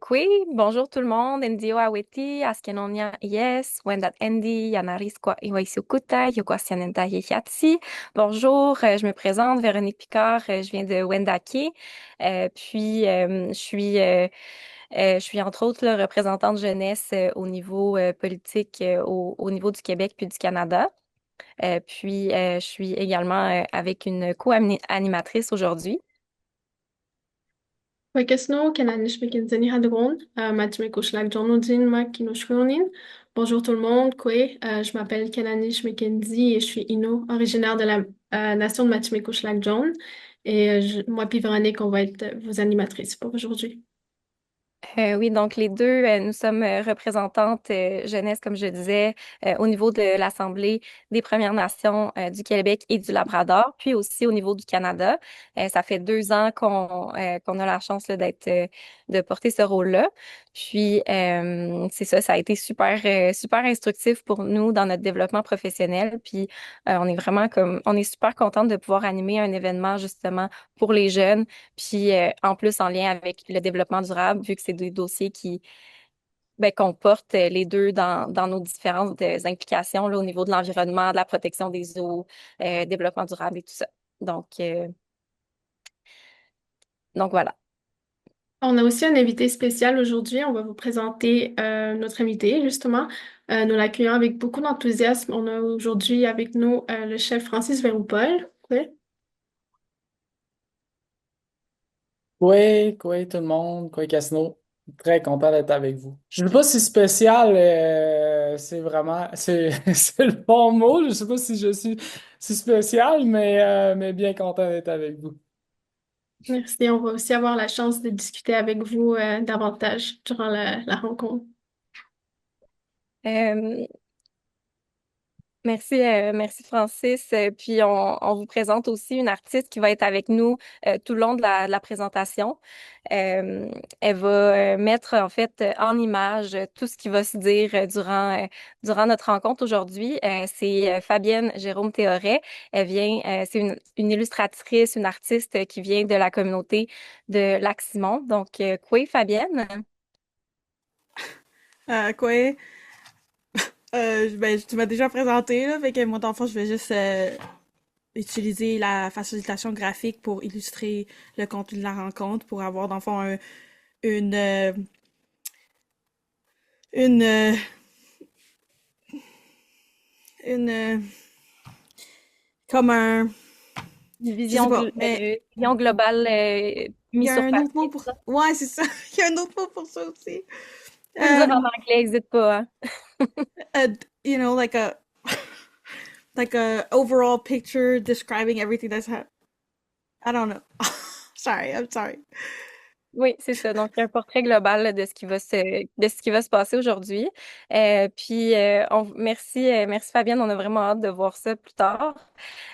Kwi, bonjour tout le monde. Ndio aweti, askenonia yes, wendat endi, yanaris kwa iwaisukuta, yokwasianenta yehiatsi. Bonjour, je me présente, Véronique Picard, je viens de Wendake. Je suis entre autres là, représentante jeunesse au niveau politique au niveau du Québec puis du Canada. Je suis également avec une co-animatrice aujourd'hui. Wekesno, Kenanish Mekenzeni Hadron, Matmekushlag Jonodin Makinoshkunin. Bonjour tout le monde, je m'appelle Kenanish Mekenzi et je suis Innu, originaire de la nation de Matmekushlag John. Moi puis Véronique, on va être vos animatrices pour aujourd'hui. Oui, donc les deux, nous sommes représentantes jeunesse, comme je disais, au niveau de l'Assemblée des Premières Nations du Québec et du Labrador, puis aussi au niveau du Canada. Ça fait 2 ans qu'on a la chance là, de porter ce rôle-là. C'est ça, ça a été super instructif pour nous dans notre développement professionnel. On est vraiment on est super contente de pouvoir animer un événement justement pour les jeunes en plus, en lien avec le développement durable, vu que c'est des dossiers qu'on porte les deux dans nos différentes implications là, au niveau de l'environnement, de la protection des eaux, développement durable et tout ça. Donc, euh, donc voilà. On a aussi un invité spécial aujourd'hui. On va vous présenter notre invité, justement. Nous l'accueillons avec beaucoup d'enthousiasme. On a aujourd'hui avec nous le chef Francis Véroupol. Oui. Quoi, tout le monde, quoi, Casino. Très content d'être avec vous. Je ne sais pas si spécial, c'est vraiment, c'est le bon mot. Je ne sais pas si je suis si spécial, mais bien content d'être avec vous. Merci. On va aussi avoir la chance de discuter avec vous davantage durant la rencontre. Euh, merci Francis. On vous présente aussi une artiste qui va être avec nous tout le long de la présentation. Elle va mettre en fait en image tout ce qui va se dire durant notre rencontre aujourd'hui. C'est Fabienne Jérôme Théoret. C'est une illustratrice, une artiste qui vient de la communauté de Lac-Simon. Quoi, Fabienne? Quoi? Tu m'as déjà présenté, là, fait que moi, dans le fond, je vais juste utiliser la facilitation graphique pour illustrer le contenu de la rencontre, pour avoir, dans le fond, une, euh, une, euh, une, comme un, Une je sais pas, mais vision globale il y mise a sur un autre papier, mot c'est pour, ça? ouais, c'est ça, il y a un autre mot pour ça aussi. Tu peux le dire Euh, en anglais, n'hésite pas, hein. a, you know, like a overall picture describing everything I don't know. Sorry, I'm sorry. Oui, c'est ça. Donc, un portrait global là, de ce qui va se passer aujourd'hui. Merci Fabienne, on a vraiment hâte de voir ça plus tard.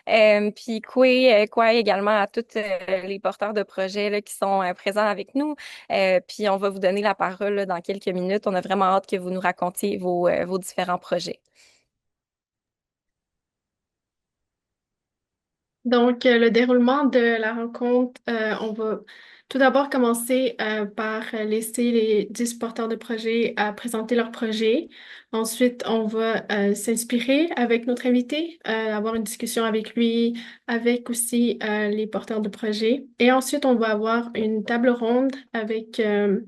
Quoi également à tous les porteurs de projets là, qui sont présents avec nous. On va vous donner la parole là, dans quelques minutes. On a vraiment hâte que vous nous racontiez vos différents projets. Le déroulement de la rencontre, on va tout d'abord commencer par laisser les 10 porteurs de projets présenter leur projet. Ensuite, on va s'inspirer avec notre invité, avoir une discussion avec lui, avec aussi les porteurs de projets. Et ensuite, on va avoir une table ronde avec euh,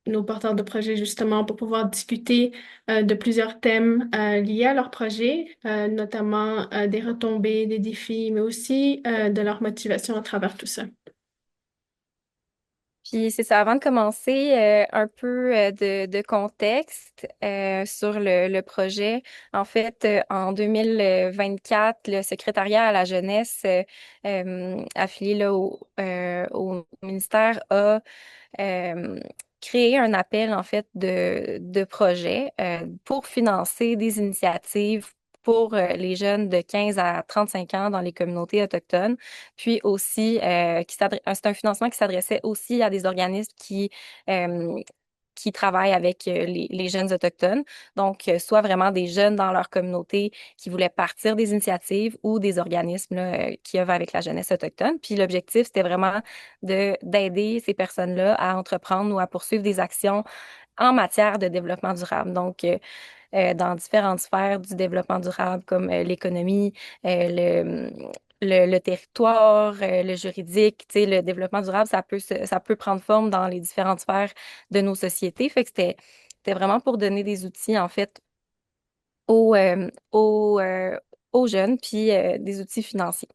nos porteurs de projets justement pour pouvoir discuter de plusieurs thèmes liés à leur projet, notamment des retombées, des défis, mais aussi de leur motivation à travers tout ça. Puis c'est ça, avant de commencer, un peu de contexte sur le projet. En fait, en 2024, le secrétariat à la jeunesse affilié là, au ministère a euh, créé un appel en fait de projets pour financer des initiatives pour les jeunes de 15 à 35 ans dans les communautés autochtones. Puis aussi, c'est un financement qui s'adressait aussi à des organismes euh, qui travaillent avec les jeunes autochtones. Donc, soit vraiment des jeunes dans leur communauté qui voulaient partir des initiatives ou des organismes là, qui œuvrent avec la jeunesse autochtone. Puis l'objectif, c'était vraiment d'aider ces personnes-là à entreprendre ou à poursuivre des actions en matière de développement durable. Donc, dans différentes sphères du développement durable comme l'économie, le territoire, le juridique, tu sais, le développement durable, ça peut prendre forme dans les différentes sphères de nos sociétés. Fait que c'était vraiment pour donner des outils, en fait, aux, euh, aux, euh, aux jeunes, puis des outils financiers.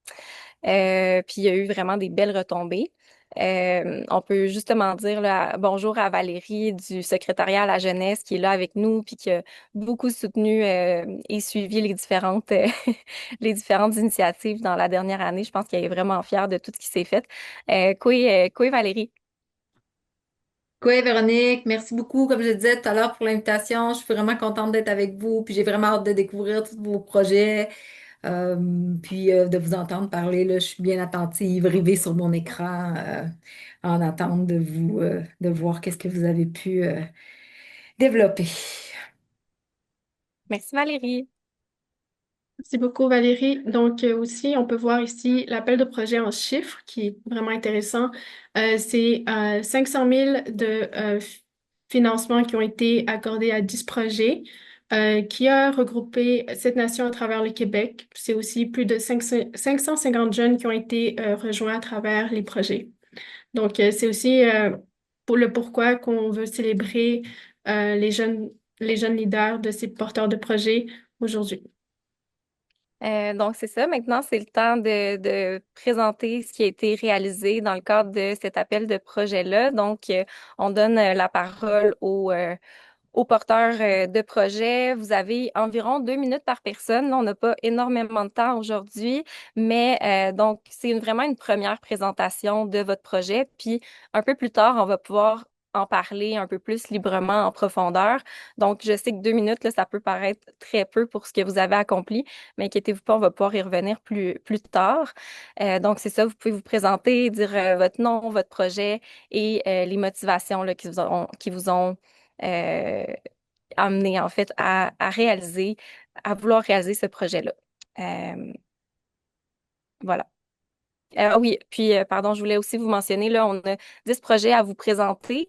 Puis il y a eu vraiment des belles retombées. On peut justement dire là, bonjour à Valérie du secrétariat à la jeunesse qui est là avec nous puis qui a beaucoup soutenu et suivi les différentes les différentes initiatives dans la dernière année. Je pense qu'elle est vraiment fière de tout ce qui s'est fait. Quoi, Valérie? Oui, Véronique, merci beaucoup, comme je disais tout à l'heure, pour l'invitation. Je suis vraiment contente d'être avec vous, puis j'ai vraiment hâte de découvrir tous vos projets, puis de vous entendre parler. Là, je suis bien attentive, rivée sur mon écran, en attente de vous, de voir qu'est-ce que vous avez pu développer. Merci Valérie. Merci beaucoup, Valérie. Donc, aussi, on peut voir ici l'appel de projet en chiffres qui est vraiment intéressant. C'est 500 000 de financements qui ont été accordés à 10 projets qui a regroupé 7 nations à travers le Québec. C'est aussi plus de 550 jeunes qui ont été rejoints à travers les projets. Donc, c'est aussi pour le pourquoi qu'on veut célébrer les jeunes leaders de ces porteurs de projets aujourd'hui. Donc, c'est ça. Maintenant, c'est le temps de présenter ce qui a été réalisé dans le cadre de cet appel de projet-là. Donc, on donne la parole aux porteurs de projet. Vous avez environ 2 minutes par personne. Là, on n'a pas énormément de temps aujourd'hui, mais donc, c'est vraiment une première présentation de votre projet. Puis, un peu plus tard, on va pouvoir en parler un peu plus librement en profondeur. Donc, je sais que 2 minutes, là, ça peut paraître très peu pour ce que vous avez accompli, mais inquiétez-vous pas, on va pouvoir y revenir plus tard. Donc, c'est ça, vous pouvez vous présenter, dire votre nom, votre projet et les motivations là, qui vous ont euh, amené en fait à vouloir réaliser ce projet-là. Euh, voilà. Oui, puis pardon, je voulais aussi vous mentionner, là, on a 10 projets à vous présenter.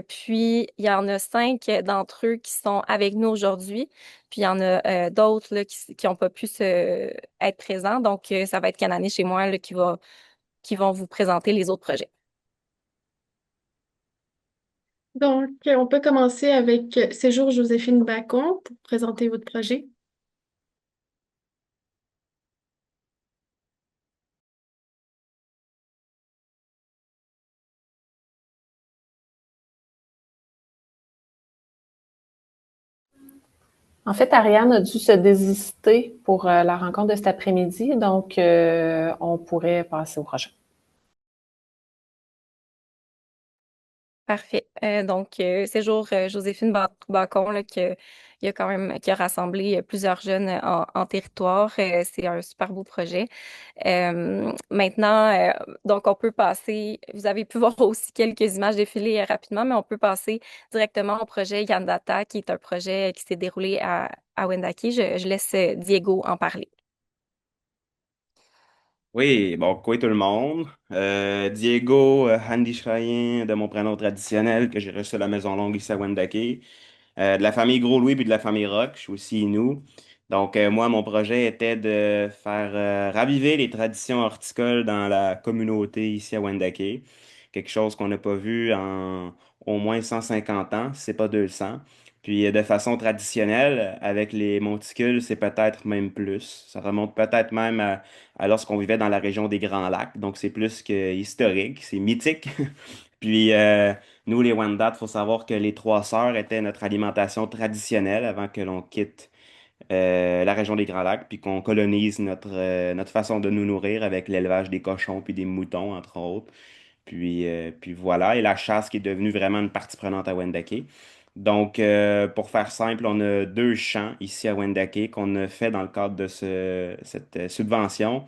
Puis, il y en a 5 d'entre eux qui sont avec nous aujourd'hui. Puis, il y en a d'autres là, qui n'ont pas pu être présents. Donc, ça va être Canané chez moi là, qui vont vous présenter les autres projets. Donc, on peut commencer avec Séjour Joséphine Bacon pour présenter votre projet. En fait, Ariane a dû se désister pour la rencontre de cet après-midi, donc on pourrait passer au prochain. Parfait. Donc, séjour Joséphine Bacon, là, qui a rassemblé plusieurs jeunes en territoire. C'est un super beau projet. Maintenant, donc, on peut passer, vous avez pu voir aussi quelques images défiler rapidement, mais on peut passer directement au projet Yandata, qui est un projet qui s'est déroulé à Wendake. Je laisse Diego en parler. Oui, bon, quoi tout le monde? Diego Handy Chrayen, de mon prénom traditionnel que j'ai reçu à la Maison Longue ici à Wendake. De la famille Gros-Louis puis de la famille Rock, je suis aussi nous. Donc, moi, mon projet était de faire raviver les traditions horticoles dans la communauté ici à Wendake. Quelque chose qu'on n'a pas vu en au moins 150 ans, si c'est pas 200. Puis, de façon traditionnelle, avec les monticules, c'est peut-être même plus. Ça remonte peut-être même à lorsqu'on vivait dans la région des Grands Lacs. Donc, c'est plus que historique, c'est mythique. Puis, nous, les Wendat, il faut savoir que les trois sœurs étaient notre alimentation traditionnelle avant que l'on quitte la région des Grands Lacs, puis qu'on colonise notre façon de nous nourrir avec l'élevage des cochons puis des moutons, entre autres. Puis voilà, et la chasse qui est devenue vraiment une partie prenante à Wendake. Donc, pour faire simple, on a 2 champs ici à Wendake qu'on a fait dans le cadre de cette subvention.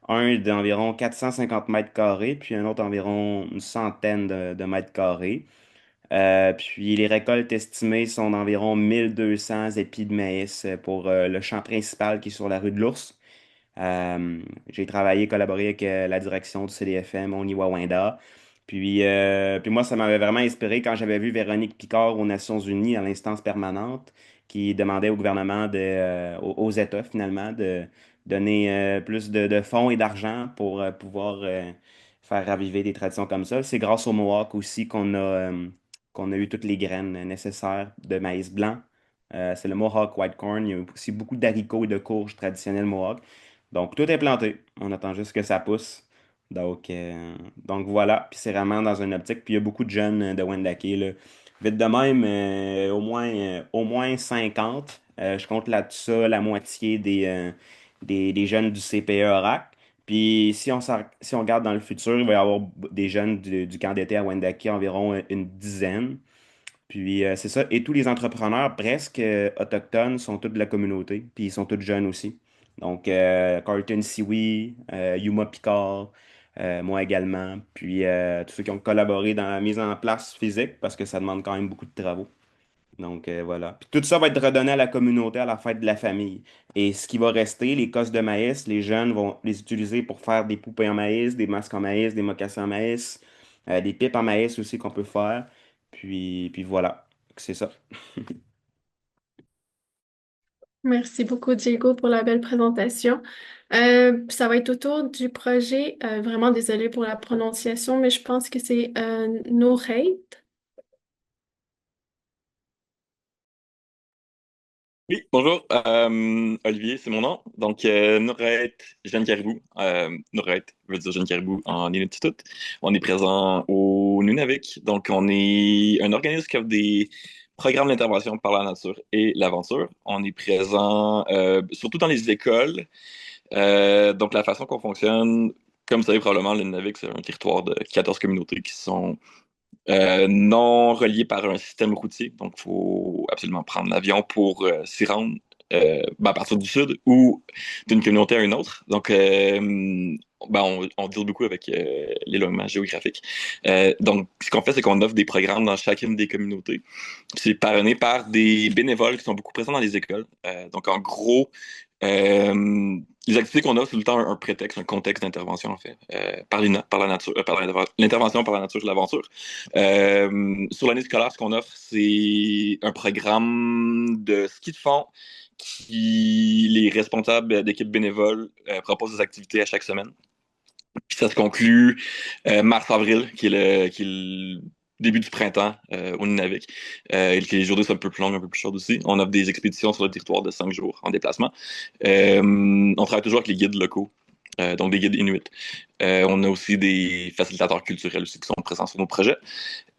Un d'environ 450 mètres carrés, puis un autre environ une centaine de mètres carrés. Puis les récoltes estimées sont d'environ 1200 épis de maïs pour le champ principal qui est sur la rue de l'Ours. J'ai travaillé, collaboré avec la direction du CDFM au Niwawanda. Puis moi, ça m'avait vraiment inspiré quand j'avais vu Véronique Picard aux Nations Unies à l'instance permanente qui demandait au gouvernement, aux États finalement, de donner plus de fonds et d'argent pour pouvoir faire raviver des traditions comme ça. C'est grâce au Mohawk aussi qu'on a eu toutes les graines nécessaires de maïs blanc. C'est le Mohawk White Corn. Il y a aussi beaucoup d'haricots et de courges traditionnelles Mohawk. Donc, tout est planté. On attend juste que ça pousse. Donc voilà. Puis c'est vraiment dans une optique. Puis il y a beaucoup de jeunes de Wendake, là. Vite de même, au moins 50. Je compte là-dessus la moitié des jeunes du CPE Orac. Puis si on regarde dans le futur, il va y avoir des jeunes du camp d'été à Wendake, environ une dizaine. Puis c'est ça. Et tous les entrepreneurs presque autochtones sont tous de la communauté. Puis ils sont tous jeunes aussi. Donc Carlton Siwi, Yuma Picard, moi également. Puis tous ceux qui ont collaboré dans la mise en place physique parce que ça demande quand même beaucoup de travaux. Donc voilà. Puis tout ça va être redonné à la communauté à la fête de la famille. Et ce qui va rester, les cosses de maïs, les jeunes vont les utiliser pour faire des poupées en maïs, des masques en maïs, des mocassins en maïs, des pipes en maïs aussi qu'on peut faire. Puis voilà. C'est ça. Merci beaucoup, Diego, pour la belle présentation. Ça va être autour du projet, vraiment désolée pour la prononciation, mais je pense que c'est Nourheit. Oui, bonjour. Olivier, c'est mon nom. Donc, Nourret, Jeune Caribou. Nourret veut dire Jeune Caribou en Inuktitut. On est présent au Nunavik. Donc, on est un organisme qui offre des programmes d'intervention par la nature et l'aventure. On est présent surtout dans les écoles. Donc, la façon qu'on fonctionne, comme vous savez probablement, le Nunavik, c'est un territoire de 14 communautés qui sont non relié par un système routier. Donc, il faut absolument prendre l'avion pour s'y rendre à partir du sud ou d'une communauté à une autre. Donc, on deal beaucoup avec l'éloignement géographique. Donc, ce qu'on fait, c'est qu'on offre des programmes dans chacune des communautés. C'est parrainé par des bénévoles qui sont beaucoup présents dans les écoles. Donc, en gros, les activités qu'on offre, c'est tout le temps un prétexte, un contexte d'intervention, en fait, par la nature, l'intervention par la nature et l'aventure. Sur l'année scolaire, ce qu'on offre, c'est un programme de ski de fond qui les responsables d'équipes bénévoles proposent des activités à chaque semaine. Puis ça se conclut mars-avril, qui est le début du printemps au Nunavik. Et que les journées sont un peu plus longues, un peu plus chaudes aussi. On offre des expéditions sur le territoire de 5 jours en déplacement. On travaille toujours avec les guides locaux, donc des guides inuits. On a aussi des facilitateurs culturels aussi qui sont présents sur nos projets.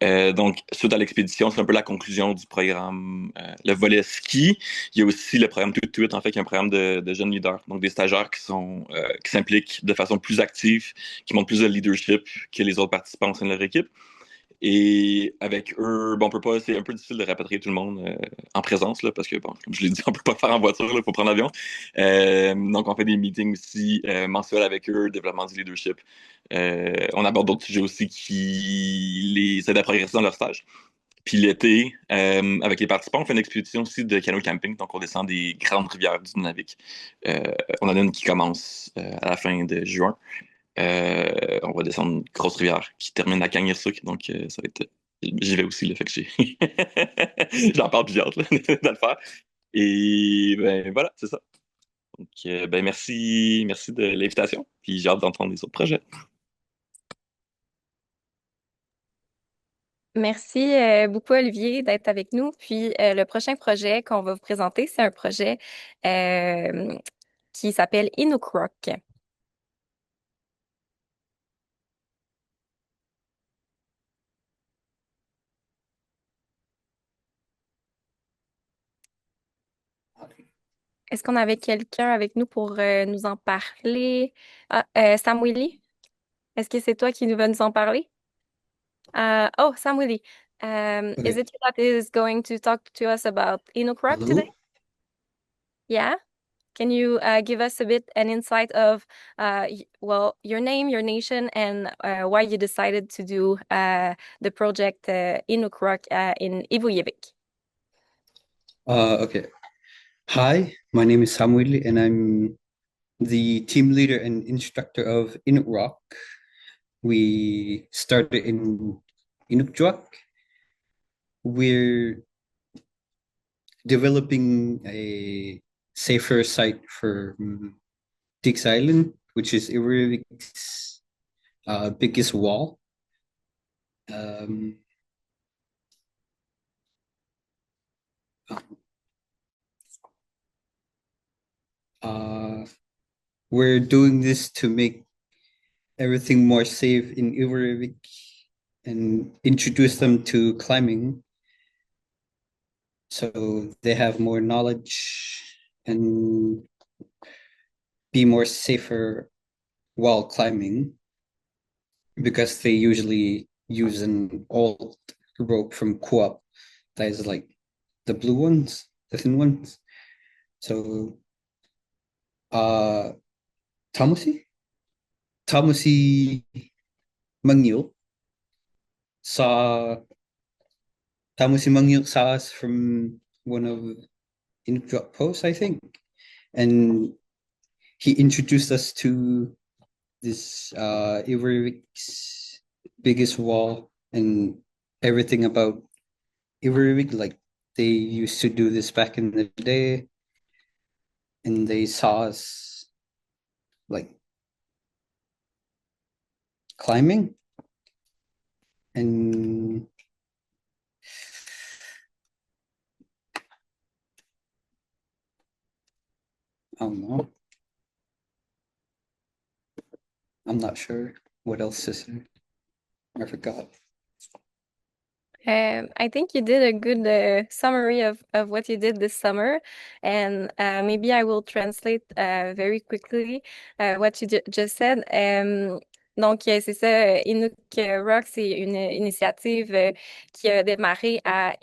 Donc, suite à l'expédition, c'est un peu la conclusion du programme, le volet ski. Il y a aussi le programme Tout en fait, qui est un programme de jeunes leaders, donc des stagiaires qui s'impliquent de façon plus active, qui montrent plus de leadership que les autres participants au sein de leur équipe. Et avec eux, bon, on peut pas, c'est un peu difficile de rapatrier tout le monde en présence, là, parce que, bon, comme je l'ai dit, on peut pas faire en voiture, il faut prendre l'avion. Donc, on fait des meetings aussi mensuels avec eux, développement du leadership. On aborde d'autres sujets aussi qui les aident à progresser dans leur stage. Puis l'été, avec les participants, on fait une expédition aussi de canot camping. Donc, on descend des grandes rivières du Nunavik. On en a une qui commence à la fin de juin. On va descendre une grosse rivière qui termine à Kangirsuk. Donc, ça va être. J'y vais aussi, le fait que j'ai. J'en parle bien hâte là, de le faire. Et ben voilà, c'est ça. Donc, ben merci de l'invitation. Puis j'ai hâte d'entendre les autres projets. Merci beaucoup, Olivier, d'être avec nous. Puis le prochain projet qu'on va vous présenter, c'est un projet euh, qui s'appelle Inukroc. Est-ce qu'on avait quelqu'un avec nous pour nous en parler? Ah, Sam Willy, est-ce que c'est toi qui nous vas nous en parler? Oh, Sam Willy, is Okay. it you that is going to talk to us about Inukroc today? Hello? Yeah? Can you give us a bit an insight of, your name, your nation, and why you decided to do the project Inuk Rock in Ivujivik? Okay. Hi, my name is Samuel, and I'm the team leader and instructor of Inuk Rock. We started in Inukjuak. We're developing a safer site for Dix Island, which is Iwarevik's biggest wall. We're doing this to make everything more safe in Iwarevik and introduce them to climbing so they have more knowledge and be more safer while climbing, because they usually use an old rope from Co-op that is like the blue ones, the thin ones. So Tamusi Mangyo saw Tamusi Mangyo saw us from one of Inuk posts, I think, and he introduced us to this Iwarevik's biggest wall and everything about Iwarevik. Like, they used to do this back in the day, and they saw us like climbing, and I don't know. I'm not sure what else to say. I forgot. I think you did a good summary of what you did this summer, and maybe I will translate very quickly what you just said. Donc, c'est ça, Inuk Rock, c'est une initiative qui a démarré à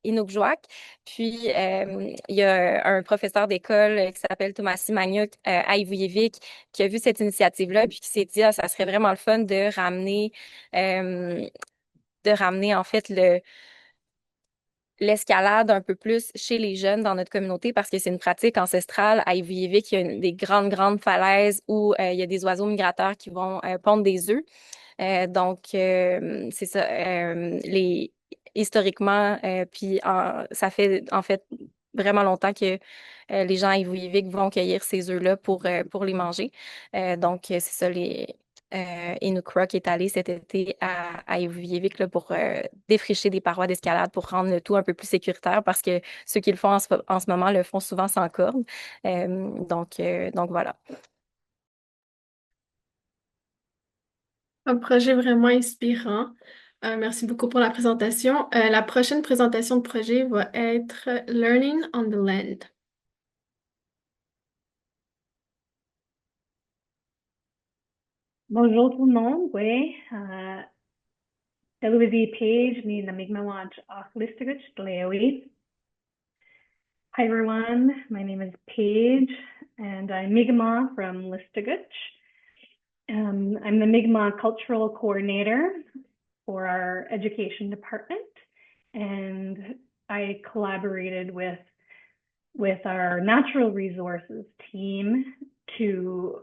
Inukjuak. Puis, il y a un professeur d'école qui s'appelle Thomas Simagnoc à Ivujivik qui a vu cette initiative-là, puis qui s'est dit, ah, ça serait vraiment le fun de ramener en fait l'escalade un peu plus chez les jeunes dans notre communauté parce que c'est une pratique ancestrale. À Ivujivik, il y a des grandes falaises où il y a des oiseaux migrateurs qui vont pondre des œufs. Donc, c'est ça. Historiquement, puis ça fait en fait vraiment longtemps que les gens à Ivujivik vont cueillir ces œufs-là pour les manger. Donc, c'est ça, Inuk Rock est allé cet été à Ivujivik là, pour défricher des parois d'escalade pour rendre le tout un peu plus sécuritaire parce que ceux qui le font en ce moment le font souvent sans corde. Donc voilà. Un projet vraiment inspirant. Merci beaucoup pour la présentation. La prochaine présentation de projet va être Learning on the Land. Bonjour tout le monde, oui. Eloise Page, ni namigmawaj Listigut Leowi. Hi everyone, my name is Paige and I'm Mi'kmaq from Listigut. I'm the Mi'kmaq Cultural Coordinator for our education department, and I collaborated with our natural resources team to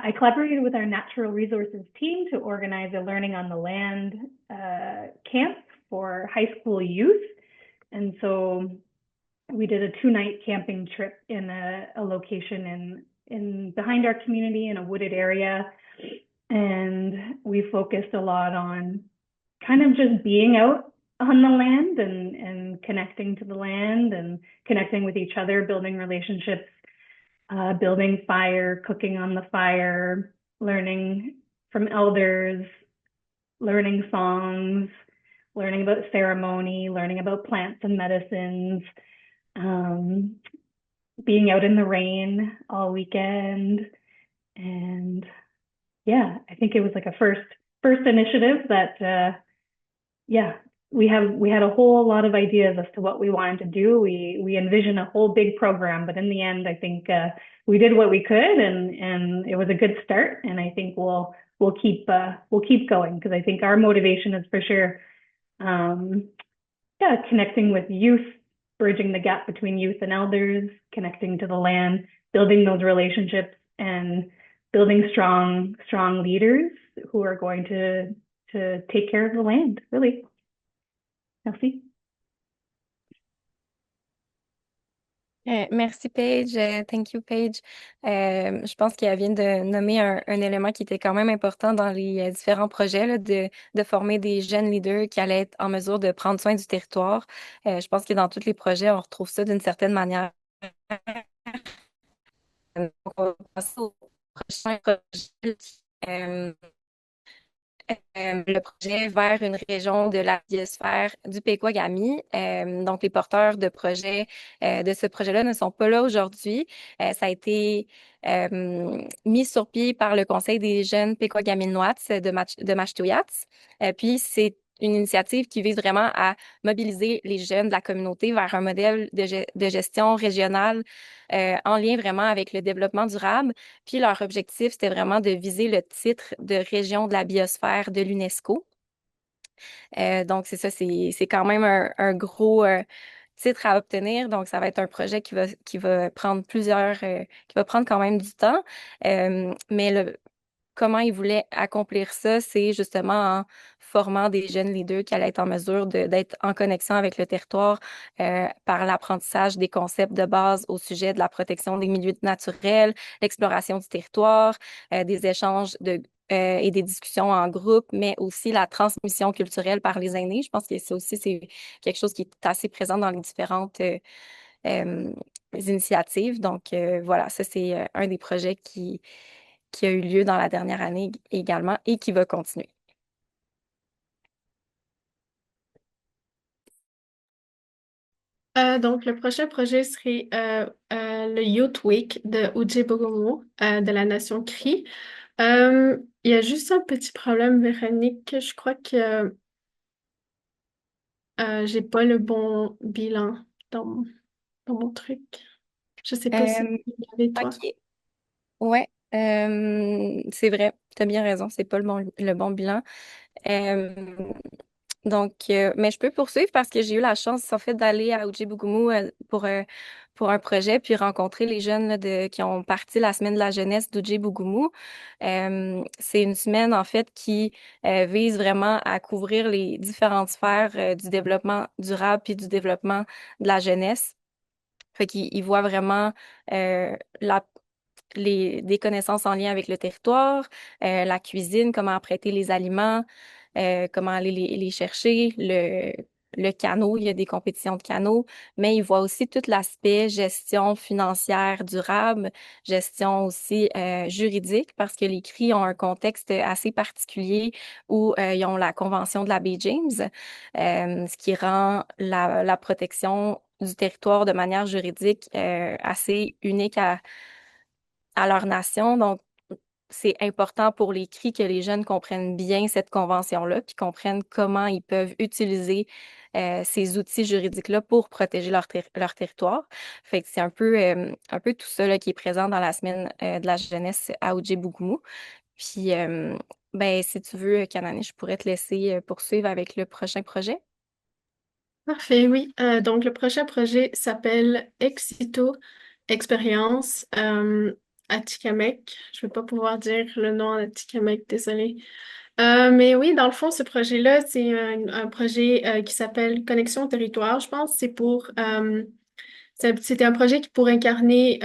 I collaborated with our natural resources team to organize a Learning on the Land camp for high school youth. And so we did a 2-night camping trip in a location in behind our community in a wooded area. And we focused a lot on kind of just being out on the land and connecting to the land and connecting with each other, building relationships, building fire, cooking on the fire, learning from elders, learning songs, learning about ceremony, learning about plants and medicines, being out in the rain all weekend, And yeah, I think it was like a first initiative that yeah, we had a whole lot of ideas as to what we wanted to do. We envisioned a whole big program, but in the end, I think we did what we could, and it was a good start. And I think we'll keep going because I think our motivation is for sure, um, yeah, connecting with youth, bridging the gap between youth and elders, connecting to the land, building those relationships, and building strong leaders who are going to take care of the land, really. Merci. Merci Paige, thank you Paige. Je pense qu'elle vient de nommer un élément qui était quand même important dans les différents projets, là, de former des jeunes leaders qui allaient être en mesure de prendre soin du territoire. Je pense que dans tous les projets, on retrouve ça d'une certaine manière. Donc, on va passer au prochain projet. Euh, le projet vers une région de la biosphère du Péquagami. Donc, les porteurs de projet de ce projet-là ne sont pas là aujourd'hui. Ça a été mis sur pied par le Conseil des jeunes Péquagaminois de Machtoyats. Puis, c'est une initiative qui vise vraiment à mobiliser les jeunes de la communauté vers un modèle de gestion régionale en lien vraiment avec le développement durable. Puis leur objectif, c'était vraiment de viser le titre de région de la biosphère de l'UNESCO. Donc, c'est ça, c'est quand même un gros titre à obtenir. Donc, ça va être un projet qui va prendre qui va prendre quand même du temps. Mais comment ils voulaient accomplir ça, c'est justement en formant des jeunes leaders qui allaient être en mesure d'être en connexion avec le territoire par l'apprentissage des concepts de base au sujet de la protection des milieux naturels, l'exploration du territoire, des échanges et des discussions en groupe, mais aussi la transmission culturelle par les aînés. Je pense que ça aussi, c'est quelque chose qui est assez présent dans les différentes euh, initiatives. Donc, voilà, ça, c'est un des projets qui a eu lieu dans la dernière année également et qui va continuer. Donc, le prochain projet serait le Youth Week de Ojibwe, de la nation Cri. Il y a juste un petit problème, Véronique. Je crois que j'ai pas le bon bilan dans mon truc. Je sais pas si Euh, tu l'avais, toi. OK. Ouais. C'est vrai. Tu as bien raison. C'est pas le bon bilan. Euh, donc, mais je peux poursuivre parce que j'ai eu la chance, en fait, d'aller à Ojibougumu pour un projet, puis rencontrer les jeunes là, qui ont parti la semaine de la jeunesse d'Ojibougumu. C'est une semaine, en fait, qui vise vraiment à couvrir les différentes sphères du développement durable puis du développement de la jeunesse. Fait qu'ils voient vraiment la des connaissances en lien avec le territoire, la cuisine, comment apprêter les aliments, comment aller les chercher, le canot, il y a des compétitions de canot, mais il voit aussi tout l'aspect gestion financière durable, gestion aussi juridique, parce que les CRI ont un contexte assez particulier où ils ont la Convention de la baie James, ce qui rend la protection du territoire de manière juridique assez unique à leur nation. Donc, c'est important pour les CRI que les jeunes comprennent bien cette convention-là, puis comprennent comment ils peuvent utiliser ces outils juridiques-là pour protéger leur territoire. Fait que c'est un peu tout ça là, qui est présent dans la semaine de la jeunesse à Ojibougumu. Puis, ben, si tu veux, Kanani, je pourrais te laisser poursuivre avec le prochain projet. Parfait, oui. Donc, le prochain projet s'appelle Exito Expérience Atikamekw. Je ne vais pas pouvoir dire le nom en Atikamekw, désolée. Mais oui, dans le fond, ce projet-là, c'est un projet qui s'appelle Connexion au territoire. Je pense que c'était un projet qui pour incarner,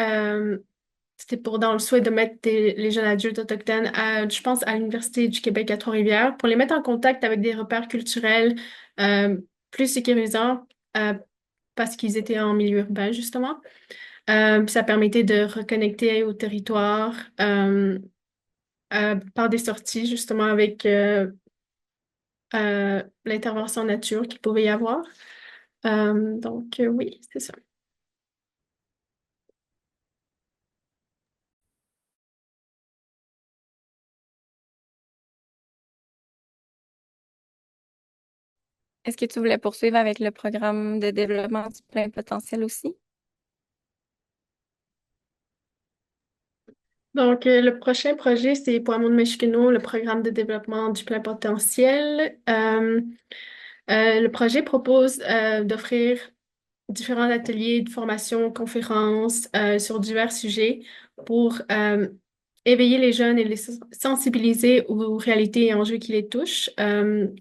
c'était pour dans le souhait de mettre les jeunes adultes autochtones, je pense, à l'Université du Québec à Trois-Rivières, pour les mettre en contact avec des repères culturels euh, plus sécurisants euh, parce qu'ils étaient en milieu urbain, justement. Puis ça permettait de reconnecter au territoire par des sorties, justement, avec l'intervention en nature qu'il pouvait y avoir. Donc, oui, c'est ça. Est-ce que tu voulais poursuivre avec le programme de développement du plein potentiel aussi? Donc, le prochain projet, c'est Poimon de Meshkino, le programme de développement du plein potentiel. Le projet propose d'offrir différents ateliers de formation, conférences sur divers sujets pour éveiller les jeunes et les sensibiliser aux réalités et enjeux qui les touchent.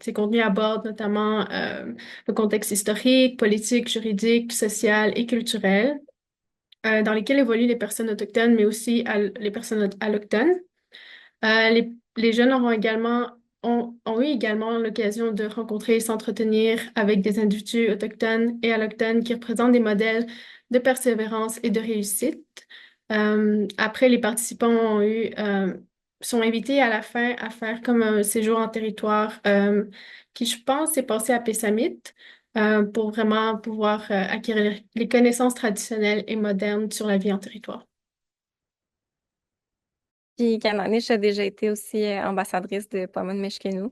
Ces contenus abordent notamment le contexte historique, politique, juridique, social et culturel dans lesquels évoluent les personnes autochtones, mais aussi les personnes allochtones. Les jeunes ont eu également l'occasion de rencontrer et s'entretenir avec des individus autochtones et allochtones qui représentent des modèles de persévérance et de réussite. Après, les participants sont invités à la fin à faire comme un séjour en territoire qui, je pense, est passé à Pessamit pour vraiment pouvoir acquérir les connaissances traditionnelles et modernes sur la vie en territoire. Puis Cananiche a déjà été aussi ambassadrice de Poimon Meshkenu.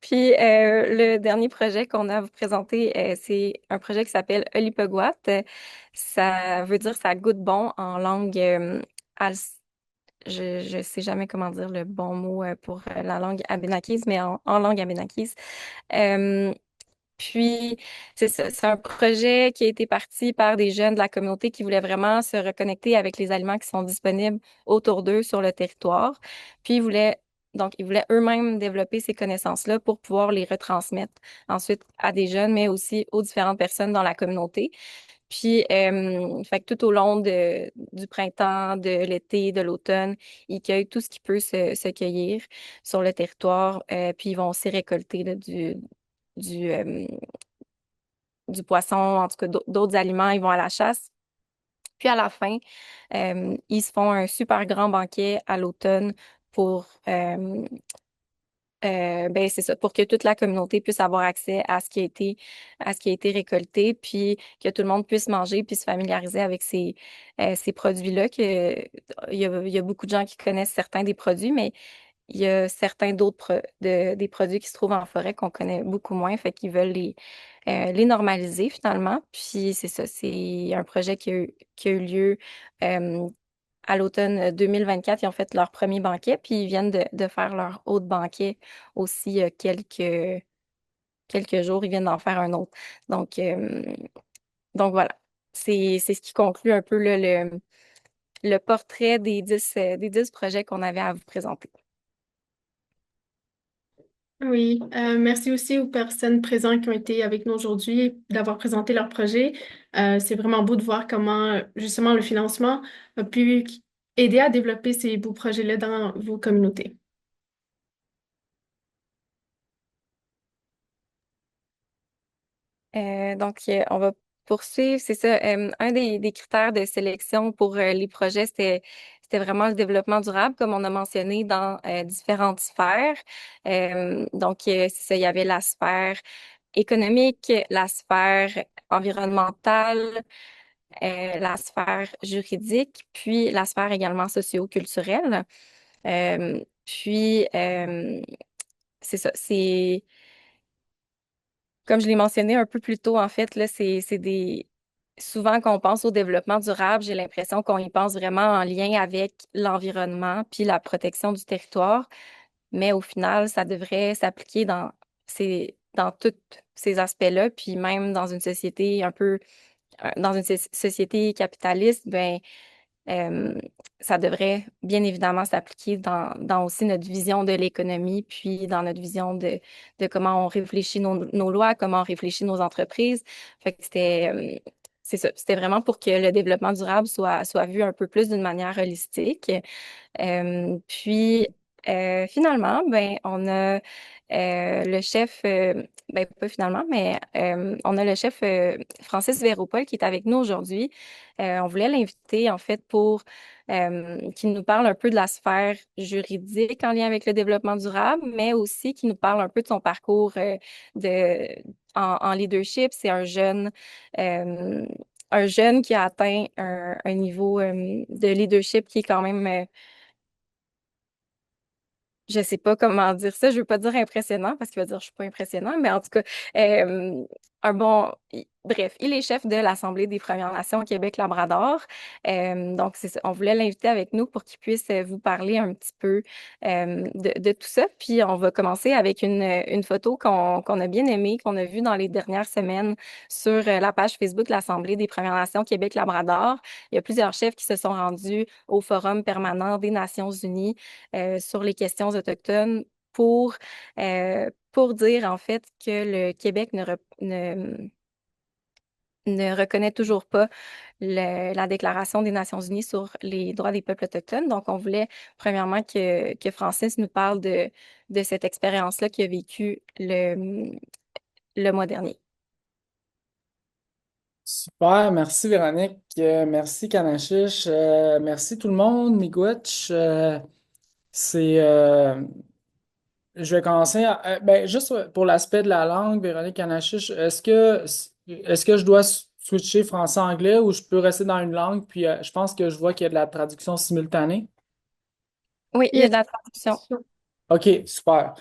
Puis le dernier projet qu'on a à vous présenter, c'est un projet qui s'appelle Olipogwat. Ça veut dire ça goûte bon en langue je sais jamais comment dire le bon mot pour la langue abénakise, mais en langue abénakise. Euh, Puis, c'est ça, c'est un projet qui a été parti par des jeunes de la communauté qui voulaient vraiment se reconnecter avec les aliments qui sont disponibles autour d'eux sur le territoire. Puis, ils voulaient eux-mêmes développer ces connaissances-là pour pouvoir les retransmettre ensuite à des jeunes, mais aussi aux différentes personnes dans la communauté. Puis, fait que tout au long du printemps, de l'été, de l'automne, ils cueillent tout ce qui peut se cueillir sur le territoire. Puis, ils vont aussi récolter là, du, euh, du poisson, en tout cas d'autres aliments, ils vont à la chasse. Puis à la fin, ils se font un super grand banquet à l'automne pour, ben c'est ça, pour que toute la communauté puisse avoir accès à ce qui a été récolté, puis que tout le monde puisse manger, puis se familiariser avec ces produits-là. Il y a beaucoup de gens qui connaissent certains des produits, mais il y a certains d'autres des produits qui se trouvent en forêt qu'on connaît beaucoup moins, fait qu'ils veulent les normaliser finalement. Puis c'est ça, c'est un projet qui a eu lieu euh, à l'automne 2024. Ils ont fait leur premier banquet, puis ils viennent de faire leur autre banquet aussi quelques jours. Ils viennent d'en faire un autre. Donc, euh, donc voilà, c'est ce qui conclut un peu là, le portrait des 10 projets qu'on avait à vous présenter. Oui, merci aussi aux personnes présentes qui ont été avec nous aujourd'hui d'avoir présenté leur projet. C'est vraiment beau de voir comment justement le financement a pu aider à développer ces beaux projets-là dans vos communautés. On va poursuivre. C'est ça. Un des critères de sélection pour les projets, c'était vraiment le développement durable, comme on a mentionné dans différentes sphères. C'est ça, il y avait la sphère économique, la sphère environnementale, la sphère juridique, puis la sphère également socio-culturelle. C'est ça, c'est comme je l'ai mentionné un peu plus tôt, en fait, là, souvent quand on pense au développement durable, j'ai l'impression qu'on y pense vraiment en lien avec l'environnement puis la protection du territoire, mais au final, ça devrait s'appliquer dans tous ces aspects-là, puis même dans une société dans une société capitaliste, ben euh, ça devrait bien évidemment s'appliquer dans aussi notre vision de l'économie, puis dans notre vision de comment on réfléchit nos lois, comment on réfléchit nos entreprises. Fait que c'est ça, c'était vraiment pour que le développement durable soit vu un peu plus d'une manière holistique. Puis finalement, ben on a le chef, ben pas finalement, mais on a le chef Francis Véropol qui est avec nous aujourd'hui. On voulait l'inviter en fait pour qu'il nous parle un peu de la sphère juridique en lien avec le développement durable, mais aussi qu'il nous parle un peu de son parcours de en leadership. C'est euh, un jeune qui a atteint un niveau de leadership qui est quand même je sais pas comment dire ça, je veux pas dire impressionnant parce qu'il va dire je suis pas impressionnant, mais en tout cas, euh, bref, il est chef de l'Assemblée des Premières Nations au Québec-Labrador. Donc, c'est ça, on voulait l'inviter avec nous pour qu'il puisse vous parler un petit peu de tout ça. Puis, on va commencer avec une photo qu'on a bien aimée, qu'on a vue dans les dernières semaines sur la page Facebook de l'Assemblée des Premières Nations Québec-Labrador. Il y a plusieurs chefs qui se sont rendus au Forum permanent des Nations Unies sur les questions autochtones pour dire en fait que le Québec ne reconnaît toujours pas la Déclaration des Nations Unies sur les droits des peuples autochtones. Donc, on voulait premièrement que Francis nous parle de cette expérience-là qu'il a vécue le mois dernier. Super, merci Véronique, merci Kanachiche, merci tout le monde, Miigwech. C'est, je vais commencer ben, juste pour l'aspect de la langue, Véronique Kanachiche, est-ce que je dois switcher français-anglais ou je peux rester dans une langue, puis je pense que je vois qu'il y a de la traduction simultanée. Oui, il y a de la traduction. OK, super.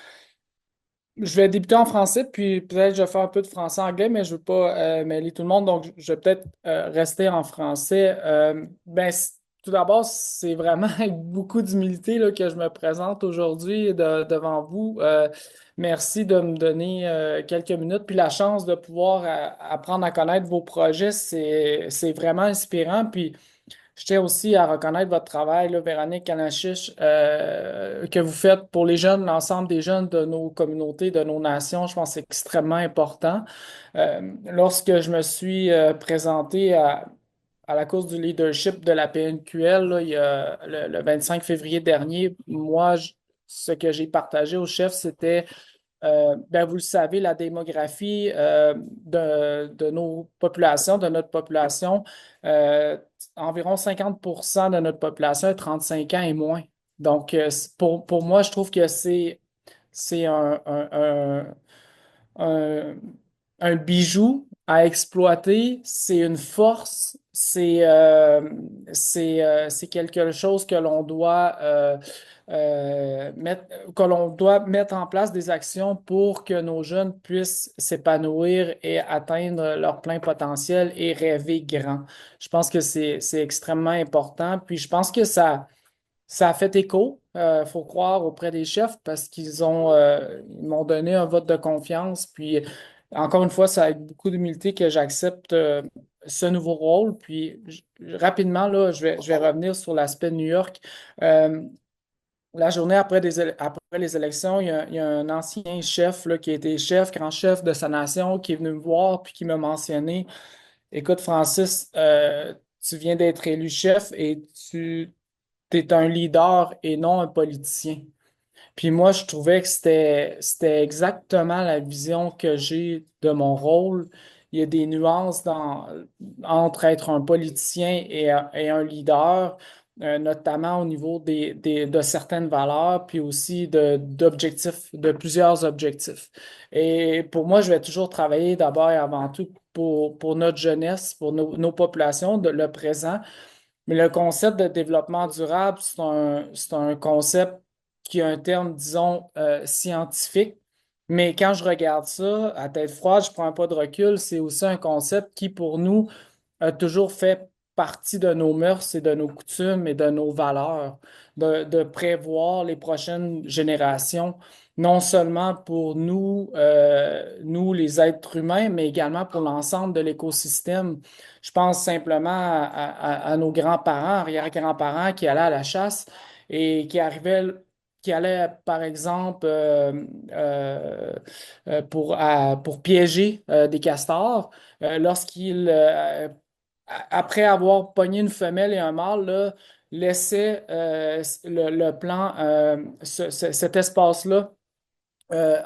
Je vais débuter en français, puis peut-être je vais faire un peu de français-anglais, mais je ne veux pas mêler tout le monde, donc je vais peut-être rester en français. Tout d'abord, c'est vraiment avec beaucoup d'humilité là, que je me présente aujourd'hui devant vous. Merci de me donner quelques minutes, puis la chance de pouvoir apprendre à connaître vos projets, c'est vraiment inspirant. Puis je tiens aussi à reconnaître votre travail, là, Véronique Kanachiche, que vous faites pour les jeunes, l'ensemble des jeunes de nos communautés, de nos nations. Je pense que c'est extrêmement important. Lorsque je me suis présenté à la course du leadership de la PNQL, là, il y a le 25 février dernier, ce que j'ai partagé au chef, c'était ben, vous le savez, la démographie de nos populations, de notre population, euh, environ 50% de notre population est 35 ans et moins. Donc, pour moi, je trouve que c'est un, un bijou à exploiter, c'est une force, c'est quelque chose que l'on doit mettre en place des actions pour que nos jeunes puissent s'épanouir et atteindre leur plein potentiel et rêver grand. Je pense que c'est extrêmement important. Puis je pense que ça a fait écho, faut croire, auprès des chefs parce ils m'ont donné un vote de confiance. Puis, encore une fois, c'est avec beaucoup d'humilité que j'accepte ce nouveau rôle. Puis, rapidement, là, je vais revenir sur l'aspect de New York. Euh, la journée après les élections, il y a un ancien chef là, qui a été chef, grand chef de sa nation, qui est venu me voir puis qui m'a mentionné, écoute, Francis, tu viens d'être élu chef et tu es un leader et non un politicien. Puis moi, je trouvais que c'était exactement la vision que j'ai de mon rôle. Il y a des nuances entre être un politicien et un leader, notamment au niveau de certaines valeurs, puis aussi d'objectifs, de plusieurs objectifs. Et pour moi, je vais toujours travailler d'abord et avant tout pour notre jeunesse, pour nos populations, le présent. Mais le concept de développement durable, c'est un concept qui a un terme, disons, scientifique. Mais quand je regarde ça à tête froide, je prends un pas de recul, c'est aussi un concept qui, pour nous, a toujours fait partie de nos mœurs et de nos coutumes et de nos valeurs, de prévoir les prochaines générations, non seulement pour nous les êtres humains, mais également pour l'ensemble de l'écosystème. Je pense simplement à nos grands-parents, arrière-grands-parents qui allaient à la chasse et qui allaient, par exemple, pour piéger des castors. Lorsqu'ils après avoir pogné une femelle et un mâle, là, laissait le plan, cet espace-là,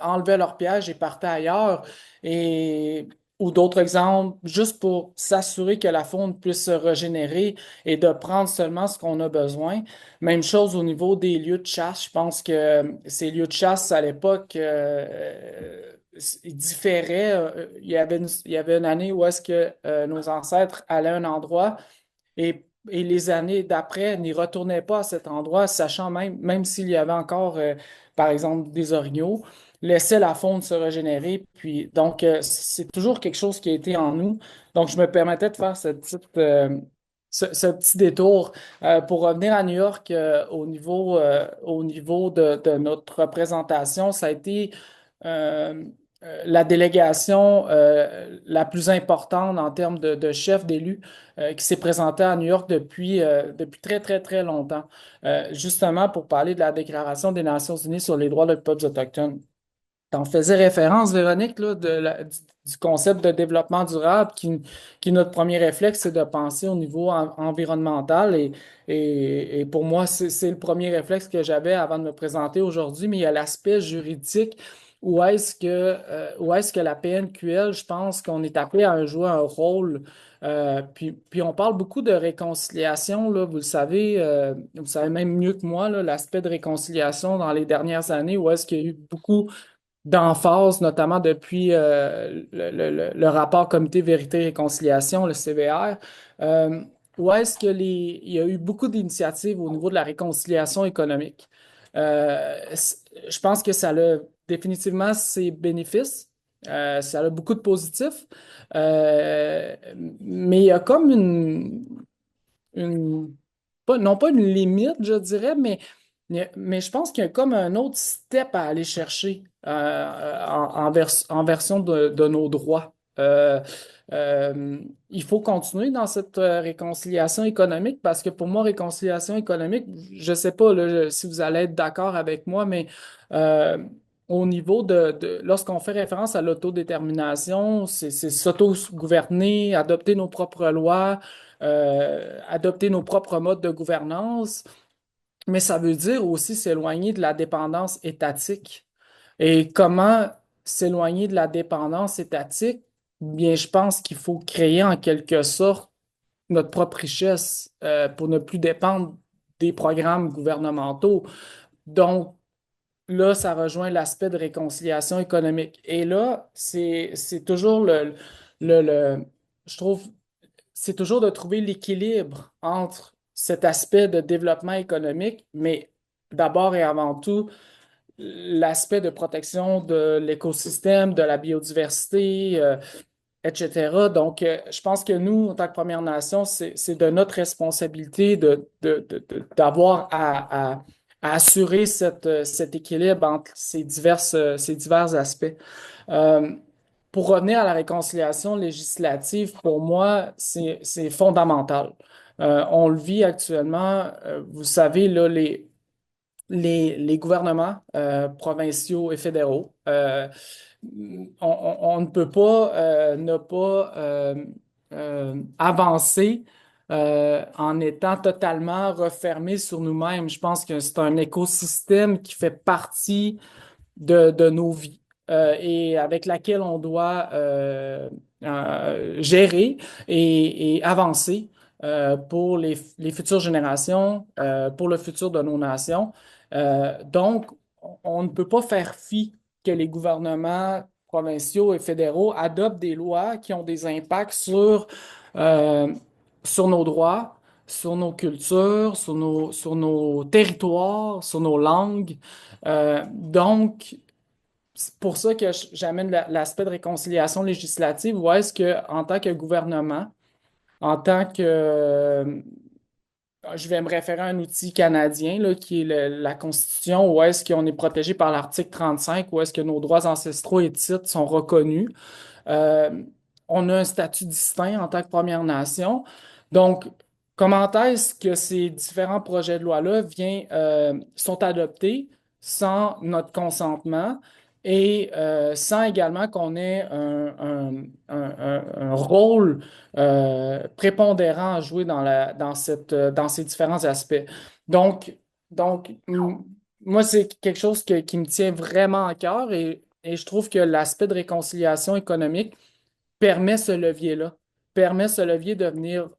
enlevaient leur piège et partaient ailleurs. Et, ou d'autres exemples, juste pour s'assurer que la faune puisse se régénérer et de prendre seulement ce qu'on a besoin. Même chose au niveau des lieux de chasse. Je pense que ces lieux de chasse, à l'époque, ils différaient. Il y avait une année où est-ce que nos ancêtres allaient à un endroit et et les années d'après n'y retournaient pas à cet endroit, sachant même s'il y avait encore, par exemple, des orignaux, laissaient la faune se régénérer. Puis, donc, c'est toujours quelque chose qui a été en nous. Donc, je me permettais de faire ce petit détour pour revenir à New York au niveau de notre représentation. Ça a été euh, la délégation la plus importante en termes de chef d'élus qui s'est présenté à New York depuis très, très, très longtemps, justement pour parler de la Déclaration des Nations Unies sur les droits des peuples autochtones. T'en faisais référence, Véronique, là, du concept de développement durable qui notre premier réflexe, c'est de penser au niveau environnemental. Et pour moi, c'est le premier réflexe que j'avais avant de me présenter aujourd'hui, mais il y a l'aspect juridique. Où est-ce que la PNQL, je pense qu'on est appelé à jouer un rôle. Puis on parle beaucoup de réconciliation, là, vous le savez même mieux que moi, là, l'aspect de réconciliation dans les dernières années, où est-ce qu'il y a eu beaucoup d'emphase, notamment depuis le rapport Comité Vérité-Réconciliation, le CVR, euh, où est-ce que il y a eu beaucoup d'initiatives au niveau de la réconciliation économique. Je pense que ça a définitivement ses bénéfices. Ça a beaucoup de positifs. Mais il y a comme une non pas une limite, je dirais, mais je pense qu'il y a comme un autre step à aller chercher en version de nos droits. Il faut continuer dans cette réconciliation économique parce que pour moi, réconciliation économique, je ne sais pas là, si vous allez être d'accord avec moi, mais euh, au niveau lorsqu'on fait référence à l'autodétermination, c'est s'auto-gouverner, adopter nos propres lois, adopter nos propres modes de gouvernance, mais ça veut dire aussi s'éloigner de la dépendance étatique. Et comment s'éloigner de la dépendance étatique? Bien, je pense qu'il faut créer en quelque sorte notre propre richesse pour ne plus dépendre des programmes gouvernementaux. Donc, là, ça rejoint l'aspect de réconciliation économique. Et là, c'est toujours je trouve, c'est toujours de trouver l'équilibre entre cet aspect de développement économique, mais d'abord et avant tout, l'aspect de protection de l'écosystème, de la biodiversité, etc. Donc, je pense que nous, en tant que Première Nation, c'est de notre responsabilité d'avoir à assurer cet équilibre entre ces divers aspects. Euh, pour revenir à la réconciliation législative, pour moi, c'est fondamental. On le vit actuellement, vous savez, là, les gouvernements provinciaux et fédéraux, on ne peut pas ne pas avancer en étant totalement refermé sur nous-mêmes. Je pense que c'est un écosystème qui fait partie de nos vies et avec laquelle on doit gérer et avancer pour les futures générations, pour le futur de nos nations. Donc, on ne peut pas faire fi que les gouvernements provinciaux et fédéraux adoptent des lois qui ont des impacts euh, sur nos droits, sur nos cultures, sur nos territoires, sur nos langues. Donc, c'est pour ça que j'amène l'aspect de réconciliation législative, où est-ce que, en tant que gouvernement, en tant que, je vais me référer à un outil canadien, là, qui est la Constitution, où est-ce qu'on est protégé par l'article 35, où est-ce que nos droits ancestraux et titres sont reconnus. Euh, on a un statut distinct en tant que Première Nation. Donc, comment est-ce que ces différents projets de loi-là sont adoptés sans notre consentement et sans également qu'on ait un rôle prépondérant à jouer dans ces différents aspects. Donc, moi, c'est quelque chose qui me tient vraiment à cœur et je trouve que l'aspect de réconciliation économique permet ce levier-là, permet ce levier de venir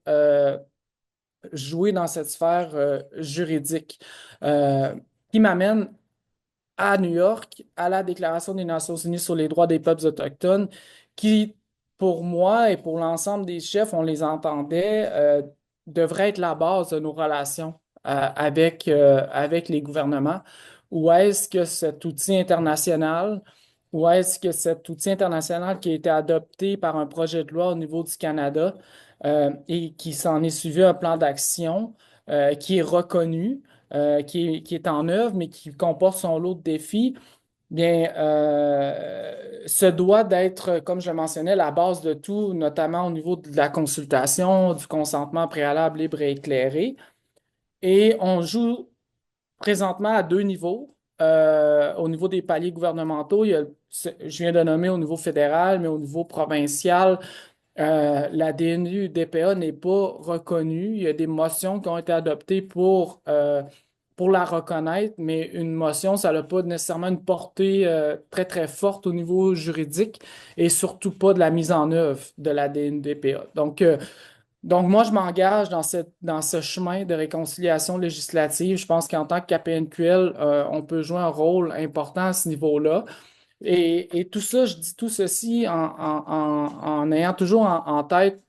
jouer dans cette sphère juridique, euh, qui m'amène à New York, à la Déclaration des Nations Unies sur les droits des peuples autochtones, qui, pour moi et pour l'ensemble des chefs, on les entendait devrait être la base de nos relations avec les gouvernements? Ou est-ce que cet outil international, ou est-ce que cet outil international qui a été adopté par un projet de loi au niveau du Canada et qui s'en est suivi un plan d'action qui est reconnu, qui est en œuvre, mais qui comporte son lot de défis, bien, se doit d'être, comme je le mentionnais, la base de tout, notamment au niveau de la consultation, du consentement préalable libre et éclairé. Et on joue présentement à deux niveaux. Au niveau des paliers gouvernementaux, je viens de nommer au niveau fédéral, mais au niveau provincial, la DNU-DPA n'est pas reconnue. Il y a des motions qui ont été adoptées pour la reconnaître, mais une motion, ça n'a pas nécessairement une portée très, très forte au niveau juridique et surtout pas de la mise en œuvre de la DNU-DPA. Donc, moi, je m'engage dans ce chemin de réconciliation législative. Je pense qu'en tant que KPNQL, on peut jouer un rôle important à ce niveau-là. Et tout ça, je dis tout ceci en ayant toujours en tête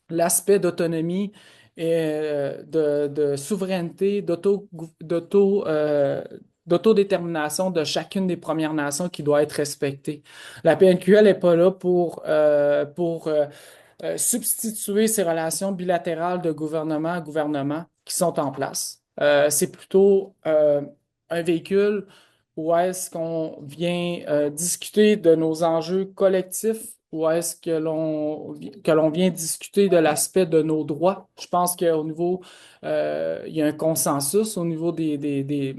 l'aspect d'autonomie et de souveraineté, d'autodétermination de chacune des Premières Nations qui doit être respectée. La PNQL n'est pas là pour substituer ces relations bilatérales de gouvernement à gouvernement qui sont en place. C'est plutôt un véhicule où est-ce qu'on vient discuter de nos enjeux collectifs, ou est-ce que l'on vient discuter de l'aspect de nos droits? Je pense qu'au niveau, il y a un consensus au niveau des